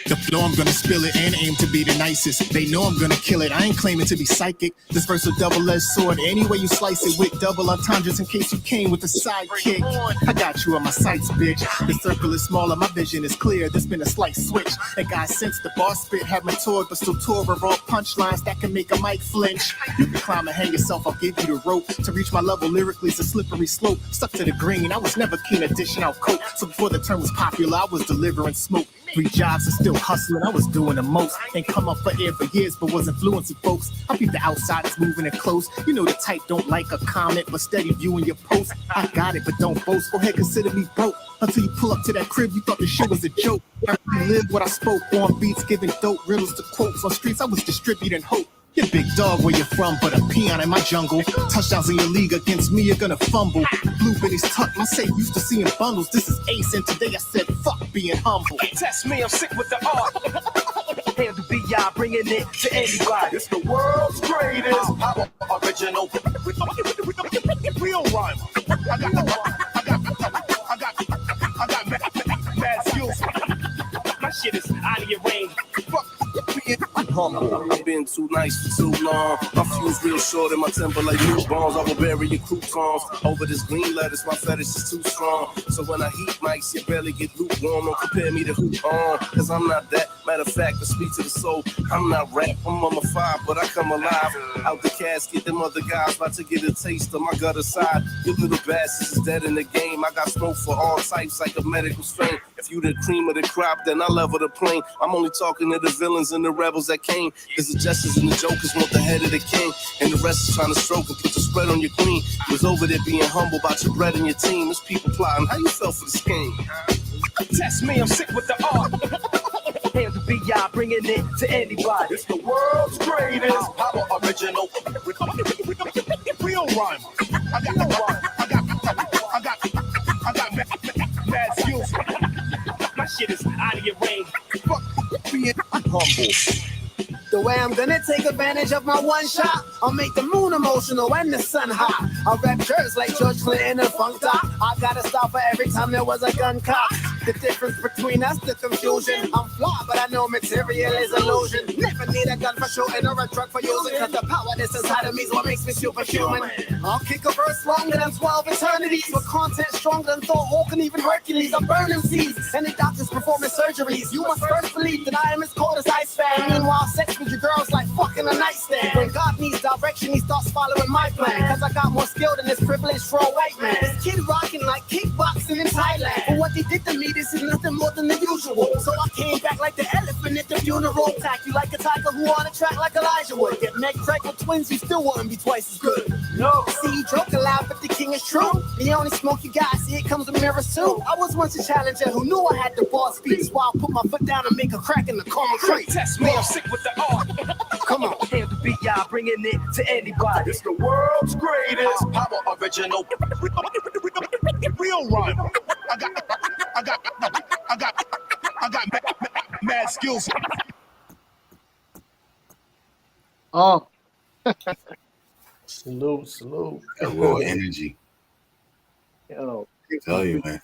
The flow, I'm gonna spill it and aim to be the nicest. They know I'm gonna kill it. I ain't claiming to be psychic. This verse a double-edged sword. Any way you slice it with double entendres in case you came with a sidekick. I got you on my sights, bitch. The circle is smaller, my vision is clear. There's been a slight switch. And guys, since the boss spit have matured, but still tore raw punchlines that can make a mic flinch. You can climb and hang yourself, I'll give you the rope. To reach my level lyrically is a slippery slope. Stuck to the green, I was never keen at dishing out coke. So before the term was popular, I was delivering smoke. 3 jobs and still hustling, I was doing the most. Ain't come up for air for years, but was influencing folks. I peep the outsiders moving it close. You know the type don't like a comment, but steady viewing your post. I got it, but don't boast. Go ahead, consider me broke. Until you pull up to that crib, you thought the shit was a joke. I lived what I spoke on beats, giving dope riddles to quotes. On streets, I was distributing hope. You're big dog where you're from, but a peon in my jungle. Touchdowns in your league against me, you're gonna fumble. Blue Benny's tucked, my safe used to seeing bundles. This is Ace, and today I said, fuck being humble. Test me, I'm sick with the art. Handle B.I. bringing it to anybody. It's the world's greatest original. Real rhyme. I got mad skills. My shit is out of your range. Fuck being humble. I've been too nice for too long. My fuse real short in my temper like new bones. I will bury your croutons over this green lettuce. My fetish is too strong. So when I heat mics, you barely get lukewarm. Don't compare me to who on, cause I'm not that. Matter of fact, to speak to the soul, I'm not rap. I'm on my 5, but I come alive. Out the casket, them other guys about to get a taste of my gutter side. You little bastards is dead in the game. I got smoke for all types like a medical strain. If you the cream of the crop, then I level the plane. I'm only talking to the villains and the rebels that came. Cause the jesters and the jokers want the head of the king. And the rest is trying to stroke and put the spread on your queen. Was over there being humble about your bread and your team. There's people plotting how you fell for the scheme. Test me, I'm sick with the art. Hands to B.I. bringing it to anybody. It's the world's greatest power original. Real rhyme. I got mad skills. My shit is out of your range. Fuck being humble. The way I'm gonna take advantage of my one shot, I'll make the moon emotional and the sun hot. I'll rap jerks like George Clinton and Funk Top. I gotta stop for every time there was a gun cop. The difference between us, the confusion. I'm flawed, but I know material is illusion. Never need a gun for shooting or a drug for using, cause the power that's inside of me is what makes me superhuman. I'll kick a verse longer than 12 eternities, with content stronger than Thor, Hulk, and even Hercules. I'm burning seeds, and the doctors performing surgeries. You must first believe that I am as cold as ice fan. Meanwhile, sex with your girls like fucking a nightstand. When God needs direction, he starts following my plan, cause I got more skill than this privileged raw white man. This kid rocking like kickboxing in Thailand. But what they did to me, this is nothing more than the usual. So I came back like the elephant at the funeral. Attack you like a tiger who on a track like Elijah would. Get Meg Craig with twins, you still wouldn't be twice as good. No, see, you joke aloud, but the king is true. The only smoke you got, see, it comes with mirrors too. I was once a challenger who knew I had the boss beats, while I put my foot down and make a crack in the concrete. Test me, I'm sick with the art. Come on. Hands to B.I. bringing it to anybody. It's the world's greatest power original. Real rhyme. I got mad skills. Oh, Salute. That raw energy. yo, I tell you, man.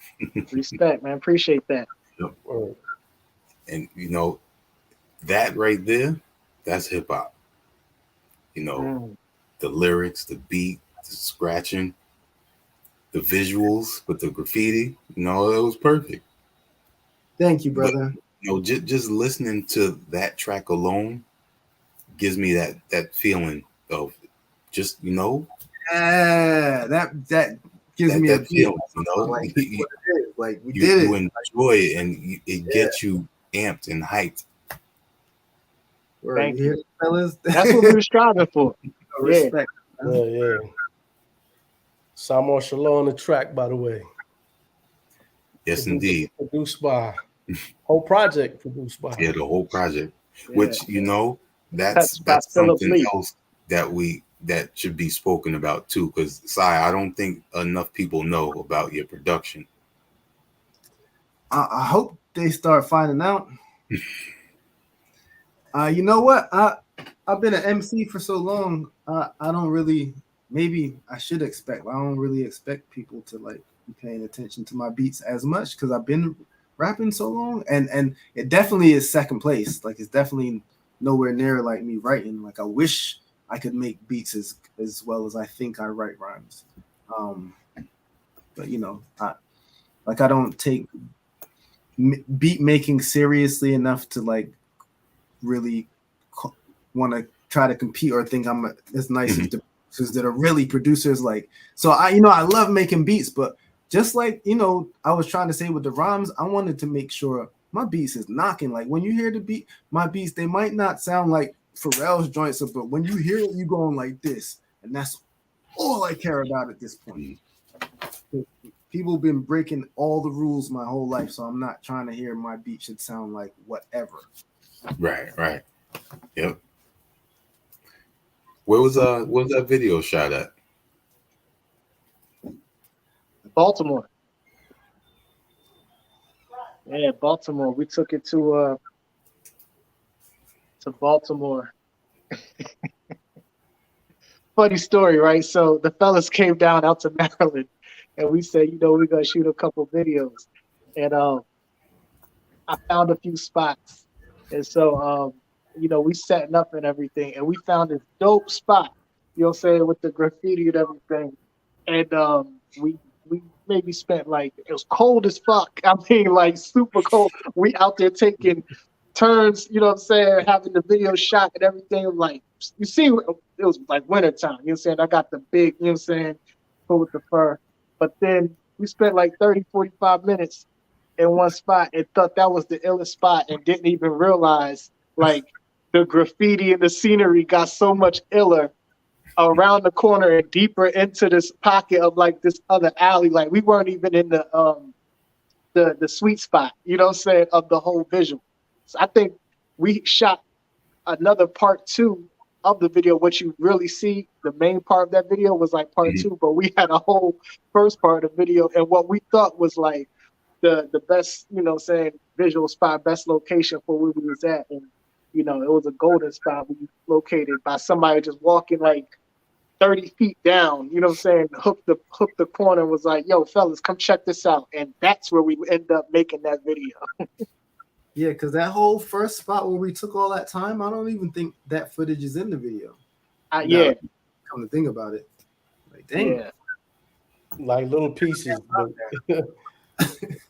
respect, man. Appreciate that. Word. And you know, that right there, that's hip hop. You know, the lyrics, the beat, the scratching, the visuals with the graffiti, you know, it was perfect. Thank you, brother. You know, just listening to that track alone gives me that feeling of just, you know, That gives me a that feeling, you know, like, you, what it is. Like we you did it. enjoy it and it gets you amped and hyped. Word, Thank you hear, fellas? That's what we were striving for. Respect. Yeah. Cymarshall on the track, by the way. Yes, indeed. Produced by whole project produced by. Yeah, the whole project, Yeah. which, you know, that's Philip something Lee. else that should be spoken about too, because I don't think enough people know about your production. I hope they start finding out. You know what? I've been an MC for so long. I don't really. Maybe I should expect. I don't really expect people to like be paying attention to my beats as much because I've been rapping so long, and it definitely is second place. Like it's definitely nowhere near like me writing. Like I wish I could make beats as well as I think I write rhymes. But you know, I don't take beat making seriously enough to like really want to try to compete or think I'm as nice as the producers that are really producers. Like, so I love making beats, but just like, I was trying to say with the rhymes, I wanted to make sure my beats is knocking. Like when you hear the beat, my beats, they might not sound like Pharrell's joints, but when you hear it, you going like this, and that's all I care about at this point. People have been breaking all the rules my whole life, so I'm not trying to hear my beat should sound like whatever. Right. Yep. Where was that video shot at? Baltimore. Yeah, Baltimore. We took it to Baltimore. Funny story, right? So the fellas came down out to Maryland, and we said, we're gonna shoot a couple videos, and I found a few spots, and so we setting up and everything, and we found this dope spot, with the graffiti and everything, and we maybe spent it was cold as fuck. I mean, like super cold. We out there taking turns, having the video shot and everything. Like you see, it was like wintertime. I got the big, full with the fur. But then we spent 30, 45 minutes in one spot and thought that was the illest spot and didn't even realize the graffiti and the scenery got so much iller around the corner and deeper into this pocket of this other alley. Like we weren't even in the the sweet spot, you know what I'm saying, of the whole visual. So I think we shot another part 2 of the video. What you really see, the main part of that video was like part 2, but we had a whole first part of the video, and what we thought was like the best, you know what I'm saying, visual spot, best location for where we was at. And you know, it was a golden spot we located by somebody just walking like 30 feet down, you know what I'm saying, hooked the corner and was like, yo, fellas, come check this out. And that's where we end up making that video. Yeah, because that whole first spot where we took all that time, I don't even think that footage is in the video. Yeah. Come to think about it. Like, dang. Yeah. Like little pieces. But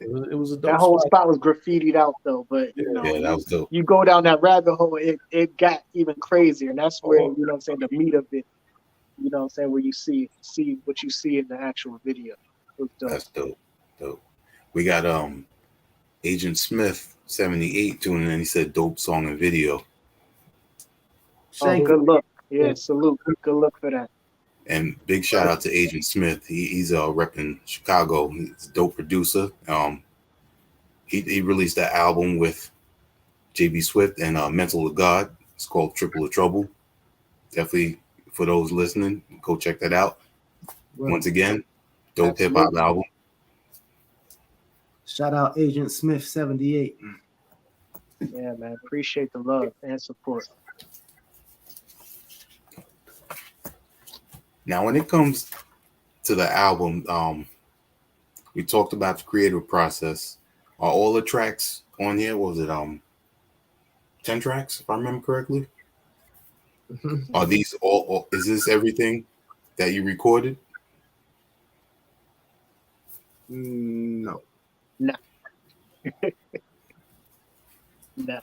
it was a dope that whole spot was graffitied out though, but you know, that was dope. You go down that rabbit hole, it got even crazier. And that's where, you know what I'm saying, the meat of it, you know what I'm saying, where you see what you see in the actual video. Dope. That's dope. We got Agent Smith 78 tuning in. He said dope song and video. Oh, good look. Yeah, salute. Good look for that. And big shout out to Agent Smith. He's repping Chicago. He's a dope producer. He released that album with JB Swift and Mental of God. It's called Triple of Trouble. Definitely, for those listening, go check that out. Well, once again, dope hip hop album. Shout out Agent Smith 78. Yeah, man. Appreciate the love and support. Now, when it comes to the album, we talked about the creative process. Are all the tracks on here? What was it 10 tracks, if I remember correctly? Are these all? Is this everything that you recorded? No. No. No.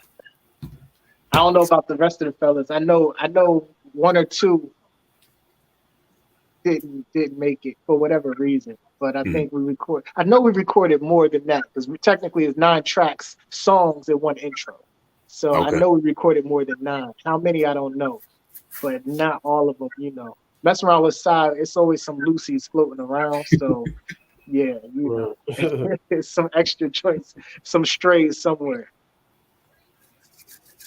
I don't know about the rest of the fellas. I know one or two didn't make it for whatever reason. But I think we recorded more than that, because technically it's 9 tracks, songs, and 1 intro. So okay. I know we recorded more than 9. How many, I don't know, but not all of them. You know, messing around with Sai, it's always some loosies floating around. So yeah, you know, some extra joints, some strays somewhere.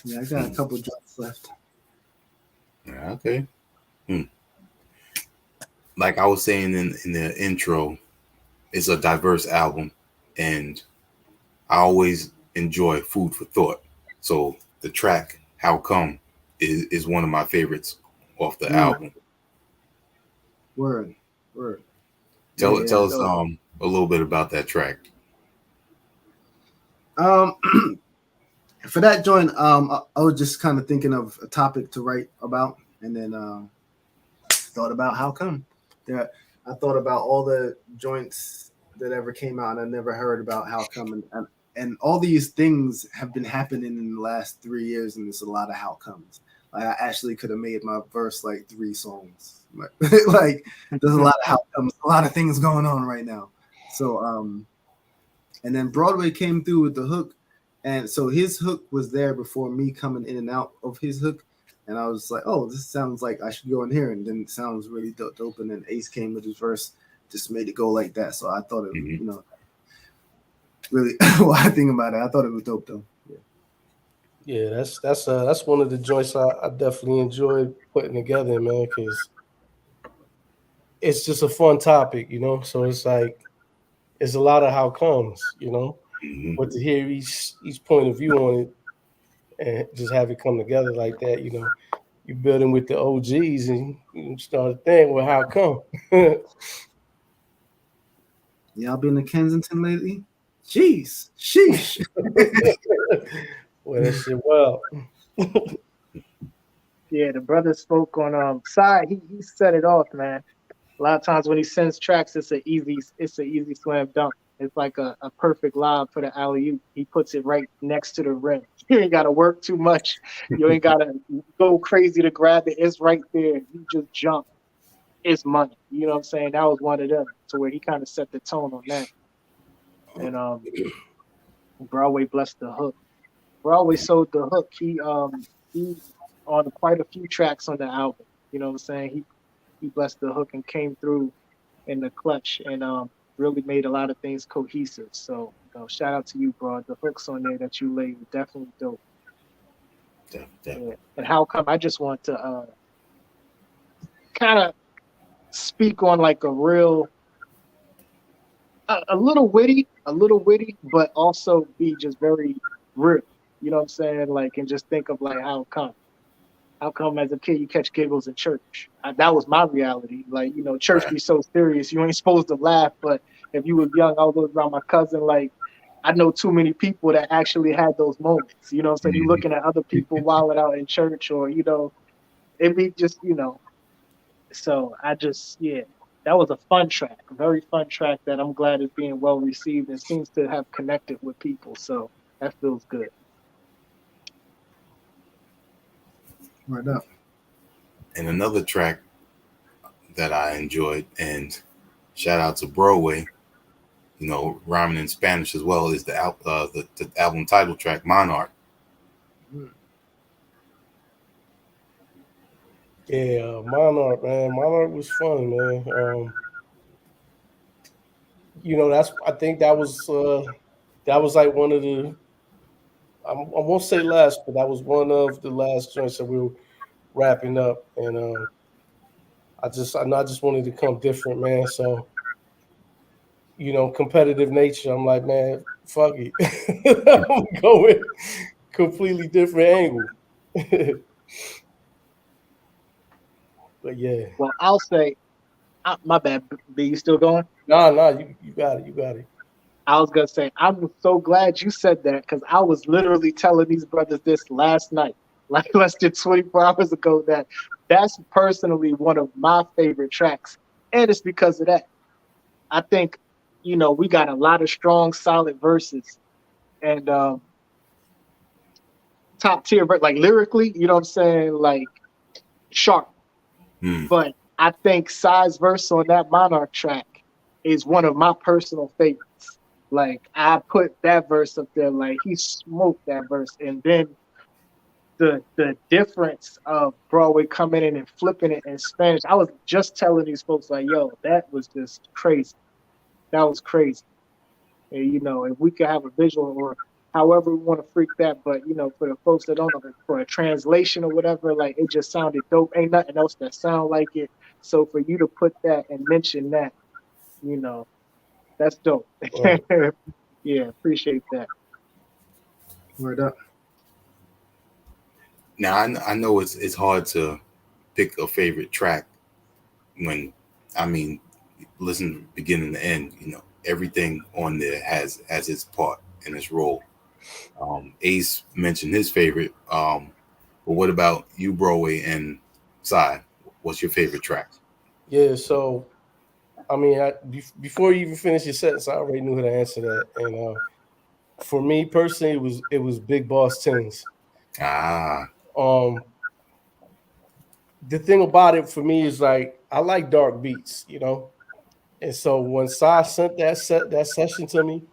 Yeah, I got a couple drops left. Yeah, okay. Like I was saying in the intro, it's a diverse album, and I always enjoy food for thought. So the track "How Come" is one of my favorites off the album. Word. Tell us a little bit about that track. For that joint, I was just kind of thinking of a topic to write about, and then thought about how come. I thought about all the joints that ever came out, and I never heard about how come, and all these things have been happening in the last 3 years, and there's a lot of how comes. Like I actually could have made my verse like 3 songs. Like there's a lot of how comes, a lot of things going on right now. So and then Broadway came through with the hook, and so his hook was there before me coming in and out of his hook. And I was like, oh, this sounds like I should go in here. And then it sounds really dope. And then Ace came with his verse, just made it go like that. So I thought it, you know, really, well, I think about it, I thought it was dope though. Yeah, that's one of the joints I definitely enjoyed putting together, man, because it's just a fun topic, you know. So it's like it's a lot of how comes, you know. But to hear each point of view on it, and just have it come together like that, you know, you're building with the OGs and you start thinking, well, how come? Y'all been to Kensington lately? Jeez, sheesh. Well, that shit well. Yeah, the brother spoke on Sai. He set it off, man. A lot of times when he sends tracks, it's an easy slam dunk. It's like a perfect lob for the alley-oop. He puts it right next to the rim. You ain't got to work too much. You ain't got to go crazy to grab it. It's right there. You just jump. It's money. You know what I'm saying? That was one of them, to where he kind of set the tone on that. And Broadway blessed the hook. Broadway sold the hook. He on quite a few tracks on the album. You know what I'm saying? He blessed the hook and came through in the clutch and really made a lot of things cohesive. So shout out to you, bro. The hooks on there that you laid were definitely dope. Definitely. Yeah. And how come I just want to kind of speak on like a real, a little witty, but also be just very real. You know what I'm saying? Like, and just think of like how come as a kid you catch giggles in church? That was my reality. Like, church Right. be so serious, you ain't supposed to laugh. But if you was young, I was around my cousin. Like, I know too many people that actually had those moments. So you looking at other people wilding out in church, or it be just So I just that was a fun track, a very fun track that I'm glad is being well received and seems to have connected with people. So that feels good. Right up. And another track that I enjoyed, and shout out to Broadway, rhyming in Spanish as well, is the album title track, Monarch. Yeah, Monarch, man. Monarch was fun, man. I think that was like one of the, I won't say last, but that was one of the last joints that we were wrapping up, and I just wanted to come different, man. So, competitive nature. I'm like, man, fuck it. I'm going completely different angle. But yeah. Well, I'll say, my bad, B, you still going? Nah, you got it. I was gonna say, I'm so glad you said that because I was literally telling these brothers this last night, like less than 24 hours ago, that's personally one of my favorite tracks, and it's because of that. I think, we got a lot of strong, solid verses, and top tier, but like lyrically, you know what I'm saying, like sharp. But I think Psy's verse on that Monarch track is one of my personal favorites. Like, I put that verse up there, like he smoked that verse. And then the difference of Broadway coming in and flipping it in Spanish. I was just telling these folks, like, yo, that was just crazy. That was crazy. And, if we could have a visual or however we want to freak that, but for the folks that don't know, for a translation or whatever, like it just sounded dope. Ain't nothing else that sound like it. So for you to put that and mention that, that's dope. Right. Yeah, appreciate that. Word up. Now I know it's hard to pick a favorite track when, listen to beginning to end. Everything on there has its part and its role. Ace mentioned his favorite. But what about you, Broadway and Psy? What's your favorite track? Yeah, so before you even finish your sentence, I already knew how to answer that. And for me personally, it was Big Boss Tins. The thing about it for me is like I like dark beats, and so when Psy sent that session to me,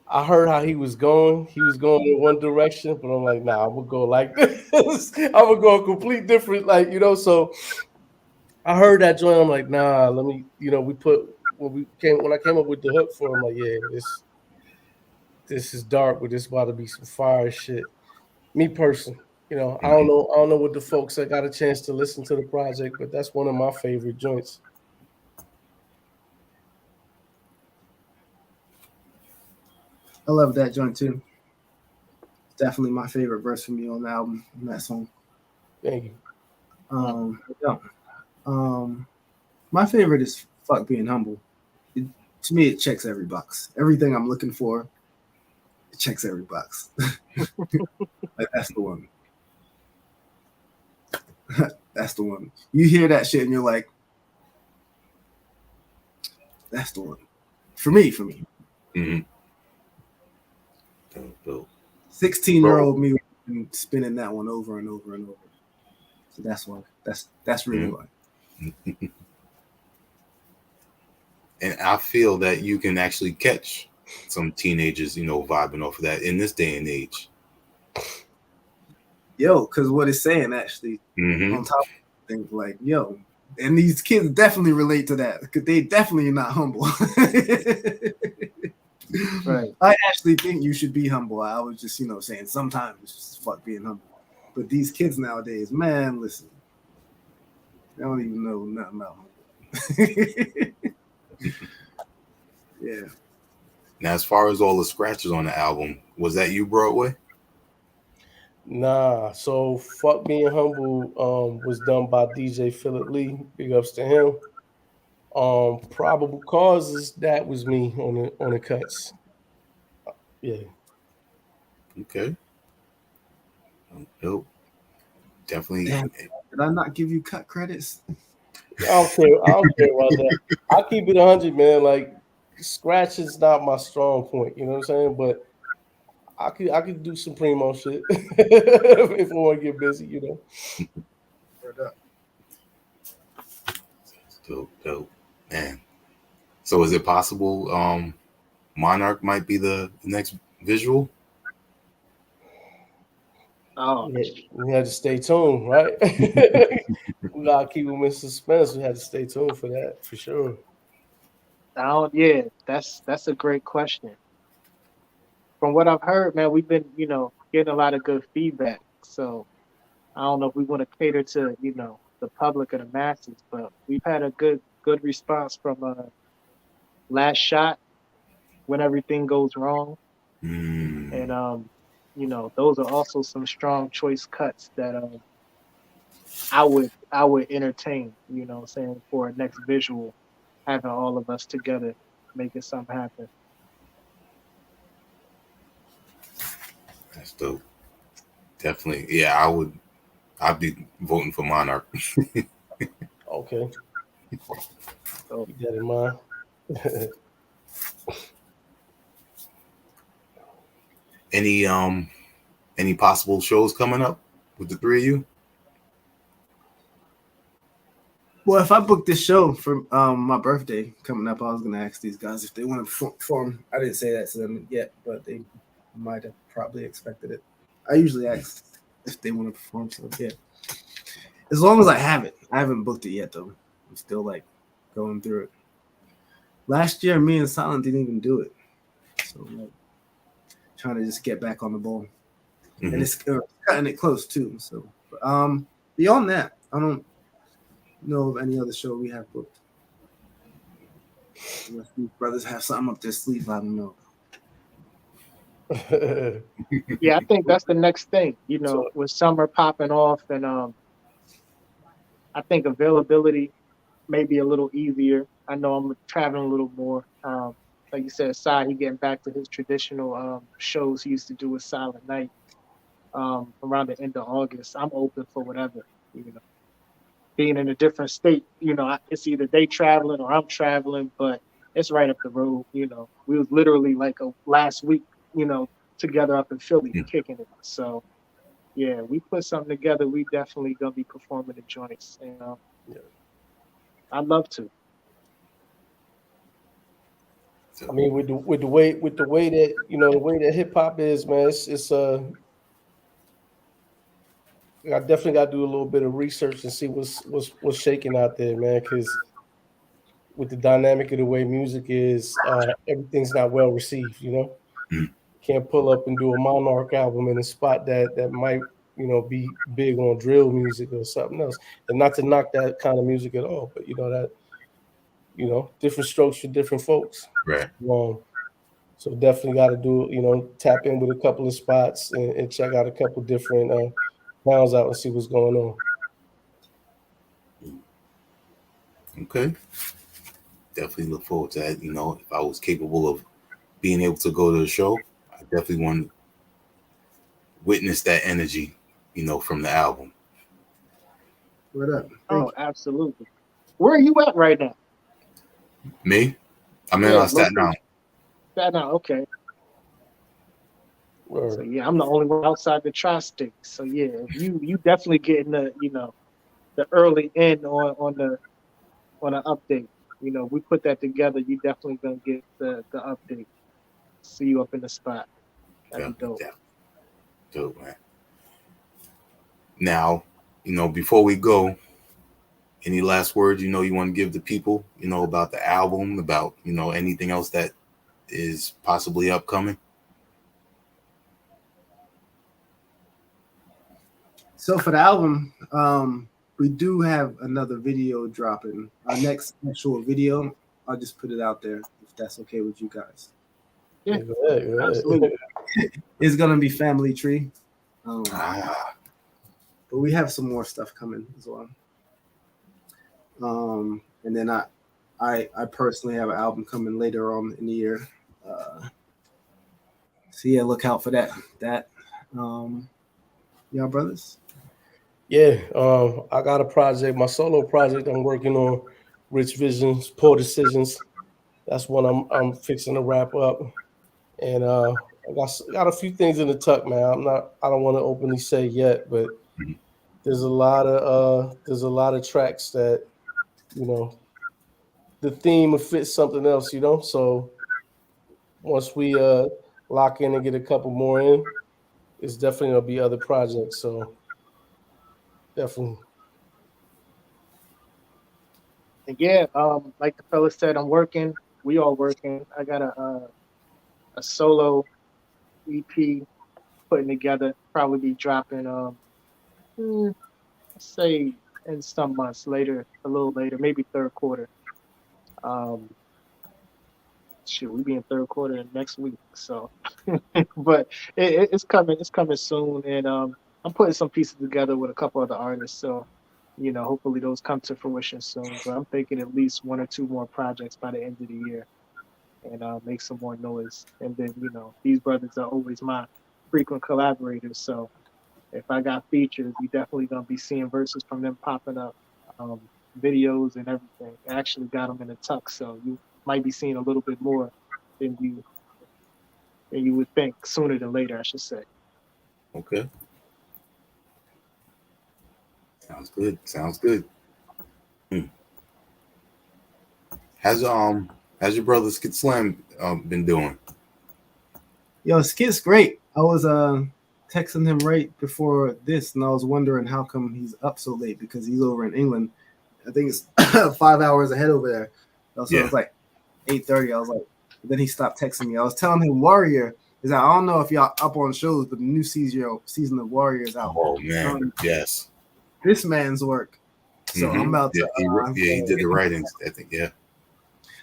I heard how he was going. He was going in one direction, but I'm like, nah, I'm gonna go like this. I'm gonna go a complete different, So I heard that joint. I'm like, nah, let me, when I came up with the hook for him, like, yeah, this is dark, but this about to be some fire shit. Me personally, I don't know what the folks that got a chance to listen to the project, but that's one of my favorite joints. I love that joint too. Definitely my favorite verse from you on the album, on that song. Thank you. My favorite is Fuck Being Humble. To me, it checks every box. Everything I'm looking for, it checks every box. Like, that's the one. That's the one. You hear that shit and you're like, that's the one. For me. Mm-hmm. 16-year-old me spinning that one over and over and over. So that's why. That's really why. And I feel that you can actually catch some teenagers, vibing off of that in this day and age. Yo, because what it's saying actually, on top of things like, yo, and these kids definitely relate to that because they definitely are not humble. Right. I actually think you should be humble. I was just, saying sometimes it's just fuck being humble. But these kids nowadays, man, listen, they don't even know nothing about humble. Yeah. Now, as far as all the scratches on the album, was that you, Broadway? Nah, so Fuck Being Humble was done by DJ Philip Lee. Big ups to him. Probable Causes, that was me on the cuts. Yeah. Okay. Nope. Definitely. Damn, did I not give you cut credits? I don't care about that. I keep it 100, man. Like, scratch is not my strong point, you know what I'm saying? But I could do some primo shit if I want to get busy, you know. Dope, man. So is it possible Monarch might be the next visual? Oh, Yeah, we had to stay tuned, right? We gotta keep them in suspense. We had to stay tuned for that, for sure. yeah, that's a great question. From what I've heard, man, we've been, getting a lot of good feedback. So I don't know if we want to cater to, the public or the masses, but we've had a good response from Last Shot, When Everything Goes Wrong. And those are also some strong choice cuts that I would entertain, what I'm saying, for a next visual, having all of us together, making something happen. That's dope. Definitely. Yeah, I'd be voting for Monarch. Okay. So, Keep that in mind. Any possible shows coming up with the three of you? Well, if I booked this show for my birthday coming up, I was gonna ask these guys if they want to perform. I didn't say that to them yet, but they might have probably expected it. I usually ask if they want to perform, so yeah. As long as I have it. I haven't booked it yet though. I'm still like going through it. Last year, me and Silent didn't even do it, so I'm like trying to just get back on the ball, and it's cutting it close too. So, beyond that, I don't know of any other show we have booked. Unless these brothers have something up their sleeve, I don't know. yeah, I think that's the next thing, So- with summer popping off, and I think availability may be a little easier. I know I'm traveling a little more. Like you said, Sai, he getting back to his traditional shows he used to do with Silent Night around the end of August. I'm open for whatever, Being in a different state, it's either they traveling or I'm traveling, but it's right up the road, We was literally like last week, together up in Philly kicking it. So yeah, we put something together. We definitely gonna be performing the joints, and I'd love to. I mean, with the way that the way that hip hop is, man, it's I definitely got to do a little bit of research and see what's shaking out there, man. Because with the dynamic of the way music is, everything's not well received. Can't pull up and do a Monarch album in a spot that might be big on drill music or something else. And not to knock that kind of music at all, but different strokes for different folks. Right. So definitely got to do tap in with a couple of spots and check out a couple different towns out and see what's going on. Okay. Definitely look forward to that. If I was capable of being able to go to the show, I definitely want to witness that energy, from the album. What up? Oh, absolutely. Where are you at right now? Me? I'm in Staten Island. Staten Island, okay. Word. So yeah, I'm the only one outside the tri-state. So yeah, you definitely getting the the early end on the update. We put that together. You definitely gonna get the update. See you up in the spot. That'd be dope. Dope, man. Now, before we go, any last words you want to give the people, about the album, about anything else that is possibly upcoming? So for the album, we do have another video dropping. Our next actual video, I'll just put it out there if that's okay with you guys. Yeah, Go ahead. absolutely. It's gonna be Family Tree, Ah, but we have some more stuff coming as well. And then I personally have an album coming later on in the year. So yeah, look out for that. Y'all brothers. Yeah, I got a project, my solo project I'm working on, Rich Visions, Poor Decisions. That's what I'm fixing to wrap up. And I got a few things in the tuck, man. I don't want to openly say yet, but there's a lot of tracks that, you know, the theme will fit something else, you know. So once we lock in and get a couple more in, it's definitely gonna be other projects. So definitely. And yeah, like the fella said, I'm working. We all working. I got a solo EP putting together. Probably be dropping let's say in some months later, a little later, maybe third quarter. Um, Shoot, we be in third quarter next week. So, but it's coming. It's coming soon, and I'm putting some pieces together with a couple other artists. So, hopefully those come to fruition soon. But I'm thinking at least one or two more projects by the end of the year, and make some more noise. And then these brothers are always my frequent collaborators. So if I got features, you definitely gonna be seeing verses from them popping up, um, videos and everything. I actually got them in a tuck, so you might be seeing a little bit more than you would think sooner than later, I should say. okay. Sounds good. Sounds good. How's your brother Skid Slam been doing? Yo, Skit's great. I was texting him right before this, and I was wondering how come he's up so late because he's over in England. I think it's 5 hours ahead over there. So it was like 8:30. I was like, then he stopped texting me. I was telling him Warrior is out. I don't know if y'all up on shows, but the new season of Warrior is out. Oh man, yes. This man's work. So I'm about to. He did the writings. I think, yeah.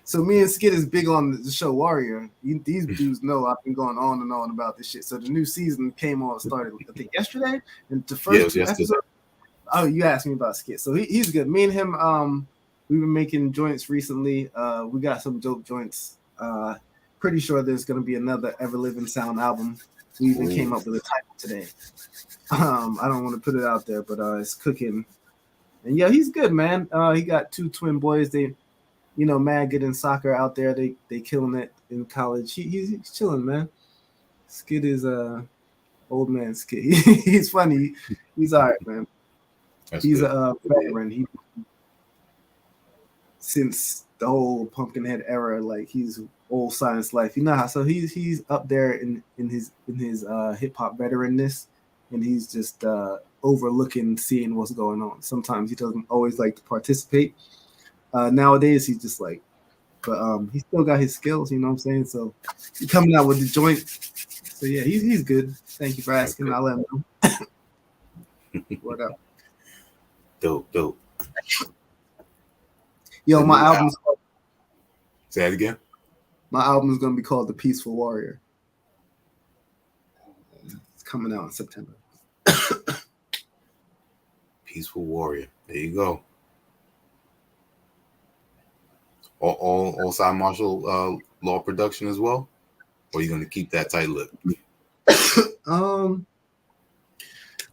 So me and Skid is big on the show Warrior. These dudes know I've been going on and on about this shit. So the new season came on, started I think yesterday, and the first episode. Oh, you asked me about Skid. So he's good. Me and him, we've been making joints recently. We got some dope joints. Pretty sure there's gonna be another Ever Living Sound album. We even came up with a title today. I don't want to put it out there, but it's cooking. And yeah, he's good, man. He got two twin boys. They, mad good in soccer out there. They killing it in college. He's chilling, man. Skid is old man Skid. He's funny. He's all right, man. He's a veteran. Since the whole Pumpkinhead era, like he's old Science Life. So he's up there in his hip hop veteranness, and he's just overlooking, seeing what's going on. Sometimes he doesn't always like to participate. Nowadays he's just like, but he still got his skills, you know what I'm saying? So he's coming out with the joint. So yeah, he's good. Thank you for asking. I'll let him know. What up? Dope. Yo, my album's called, say that again. My album is gonna be called The Peaceful Warrior. It's coming out in September. Peaceful Warrior. There you go. All Cymarshall law production as well? Or are you going to keep that tight lip?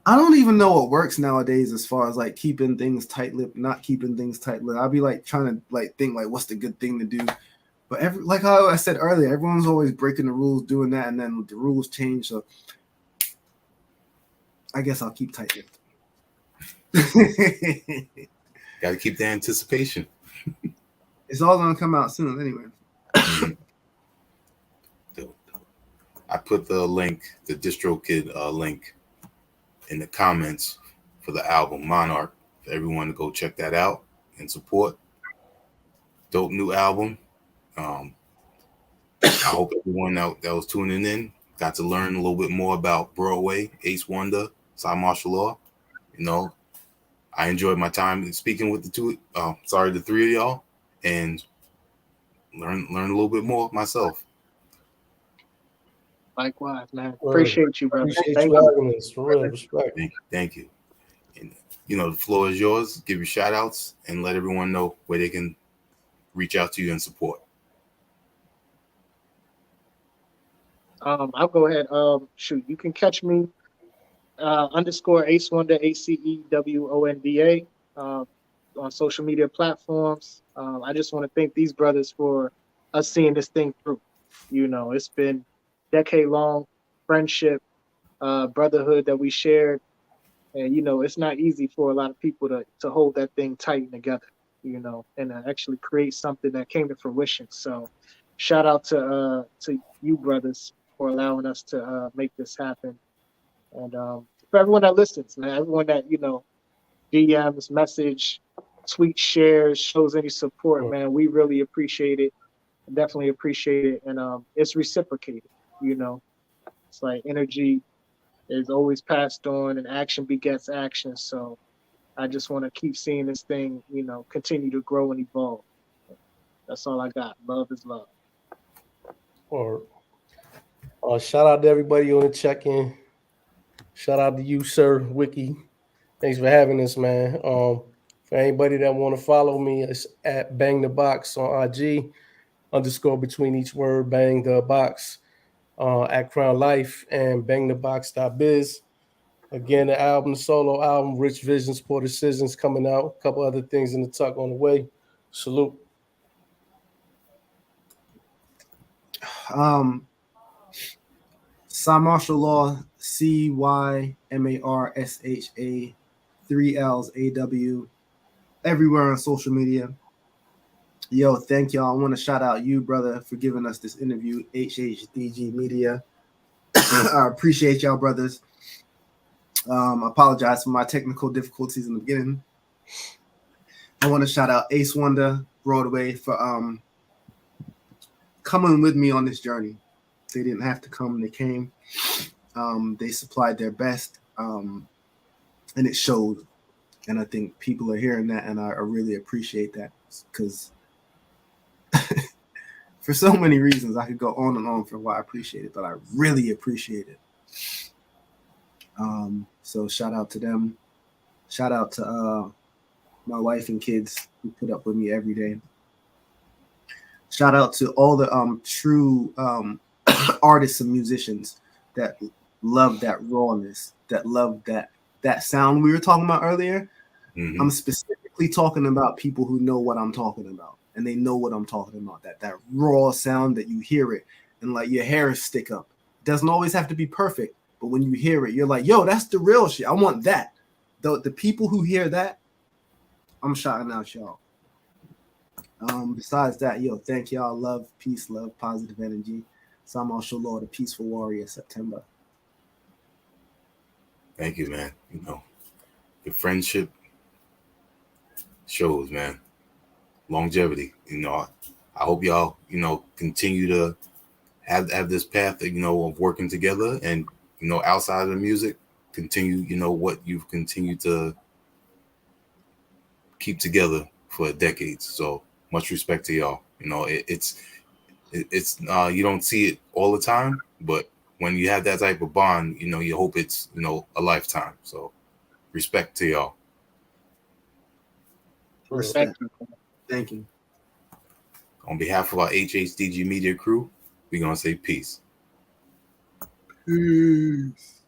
I don't even know what works nowadays as far as like keeping things tight lip, not keeping things tight lip. I'll be like trying to like think like what's the good thing to do. But like how I said earlier, everyone's always breaking the rules, doing that, and then the rules change. So I guess I'll keep tight lipped. Got to keep the anticipation. It's all gonna come out soon anyway. Dope. I put the link, the DistroKid link, in the comments for the album Monarch for everyone to go check that out and support. Dope new album. I hope everyone that was tuning in got to learn a little bit more about Broadway, AceWonda, Cymarshall Law. You know, I enjoyed my time speaking with the three of y'all, and learn a little bit more myself. Likewise, man. Word. Appreciate you, brother. Appreciate Thank you you. having us. For real, respect. Thank you. And the floor is yours. Give your shout outs and let everyone know where they can reach out to you and support. I'll go ahead. Shoot, you can catch me underscore AceWonda, ACEWONDA, on social media platforms. I just want to thank these brothers for us seeing this thing through. It's been decade-long friendship, brotherhood that we shared, and it's not easy for a lot of people to hold that thing tight and together, and actually create something that came to fruition. So, shout out to you brothers for allowing us to make this happen. And for everyone that listens, man, everyone that, DMs, message, tweet, shares, shows any support, man, we really appreciate it. Definitely appreciate it. And it's reciprocated, It's like energy is always passed on and action begets action. So I just want to keep seeing this thing, continue to grow and evolve. That's all I got. Love is love. Or shout out to everybody on the check-in. Shout out to you, sir, Wiki. Thanks for having us, man. For anybody that want to follow me, it's at Bang the Box on IG, _ between each word, Bang the Box, at Crown Life, and bangthebox.biz. Again, the solo album, Rich Visions, Poor Decisions, coming out. A couple other things in the tuck on the way. Salute. Cymarshall Law, CYMARSHA, 3 L's AW, everywhere on social media. Yo, thank y'all. I want to shout out you, brother, for giving us this interview, HHDG Media. I appreciate y'all, brothers. Apologize for my technical difficulties in the beginning. I want to shout out AceWonda, Broadway, for coming with me on this journey. They didn't have to come, they came. They supplied their best, and it showed. And I think people are hearing that, and I really appreciate that, because for so many reasons, I could go on and on for why I appreciate it, but I really appreciate it. So shout out to them. Shout out to my wife and kids who put up with me every day. Shout out to all the true artists and musicians that love that rawness, that love that sound we were talking about earlier. Mm-hmm. I'm specifically talking about people who know what I'm talking about, and they know what I'm talking about. That raw sound that you hear it and like your hairs stick up. It doesn't always have to be perfect, but when you hear it, you're like, yo, that's the real shit. I want that. The people who hear that, I'm shouting out y'all. Besides that, yo, thank y'all. Love, peace, love, positive energy. Cymarshall Law, the Peaceful Warrior, September. Thank you, man. The friendship shows, man. Longevity. I hope y'all, continue to have this path, of working together, and outside of the music, continue, what you've continued to keep together for decades. So much respect to y'all. It's you don't see it all the time, but when you have that type of bond, you hope it's a lifetime. So respect to y'all. Respect. Thank you. On behalf of our HHDG media crew, we're gonna say peace. Peace.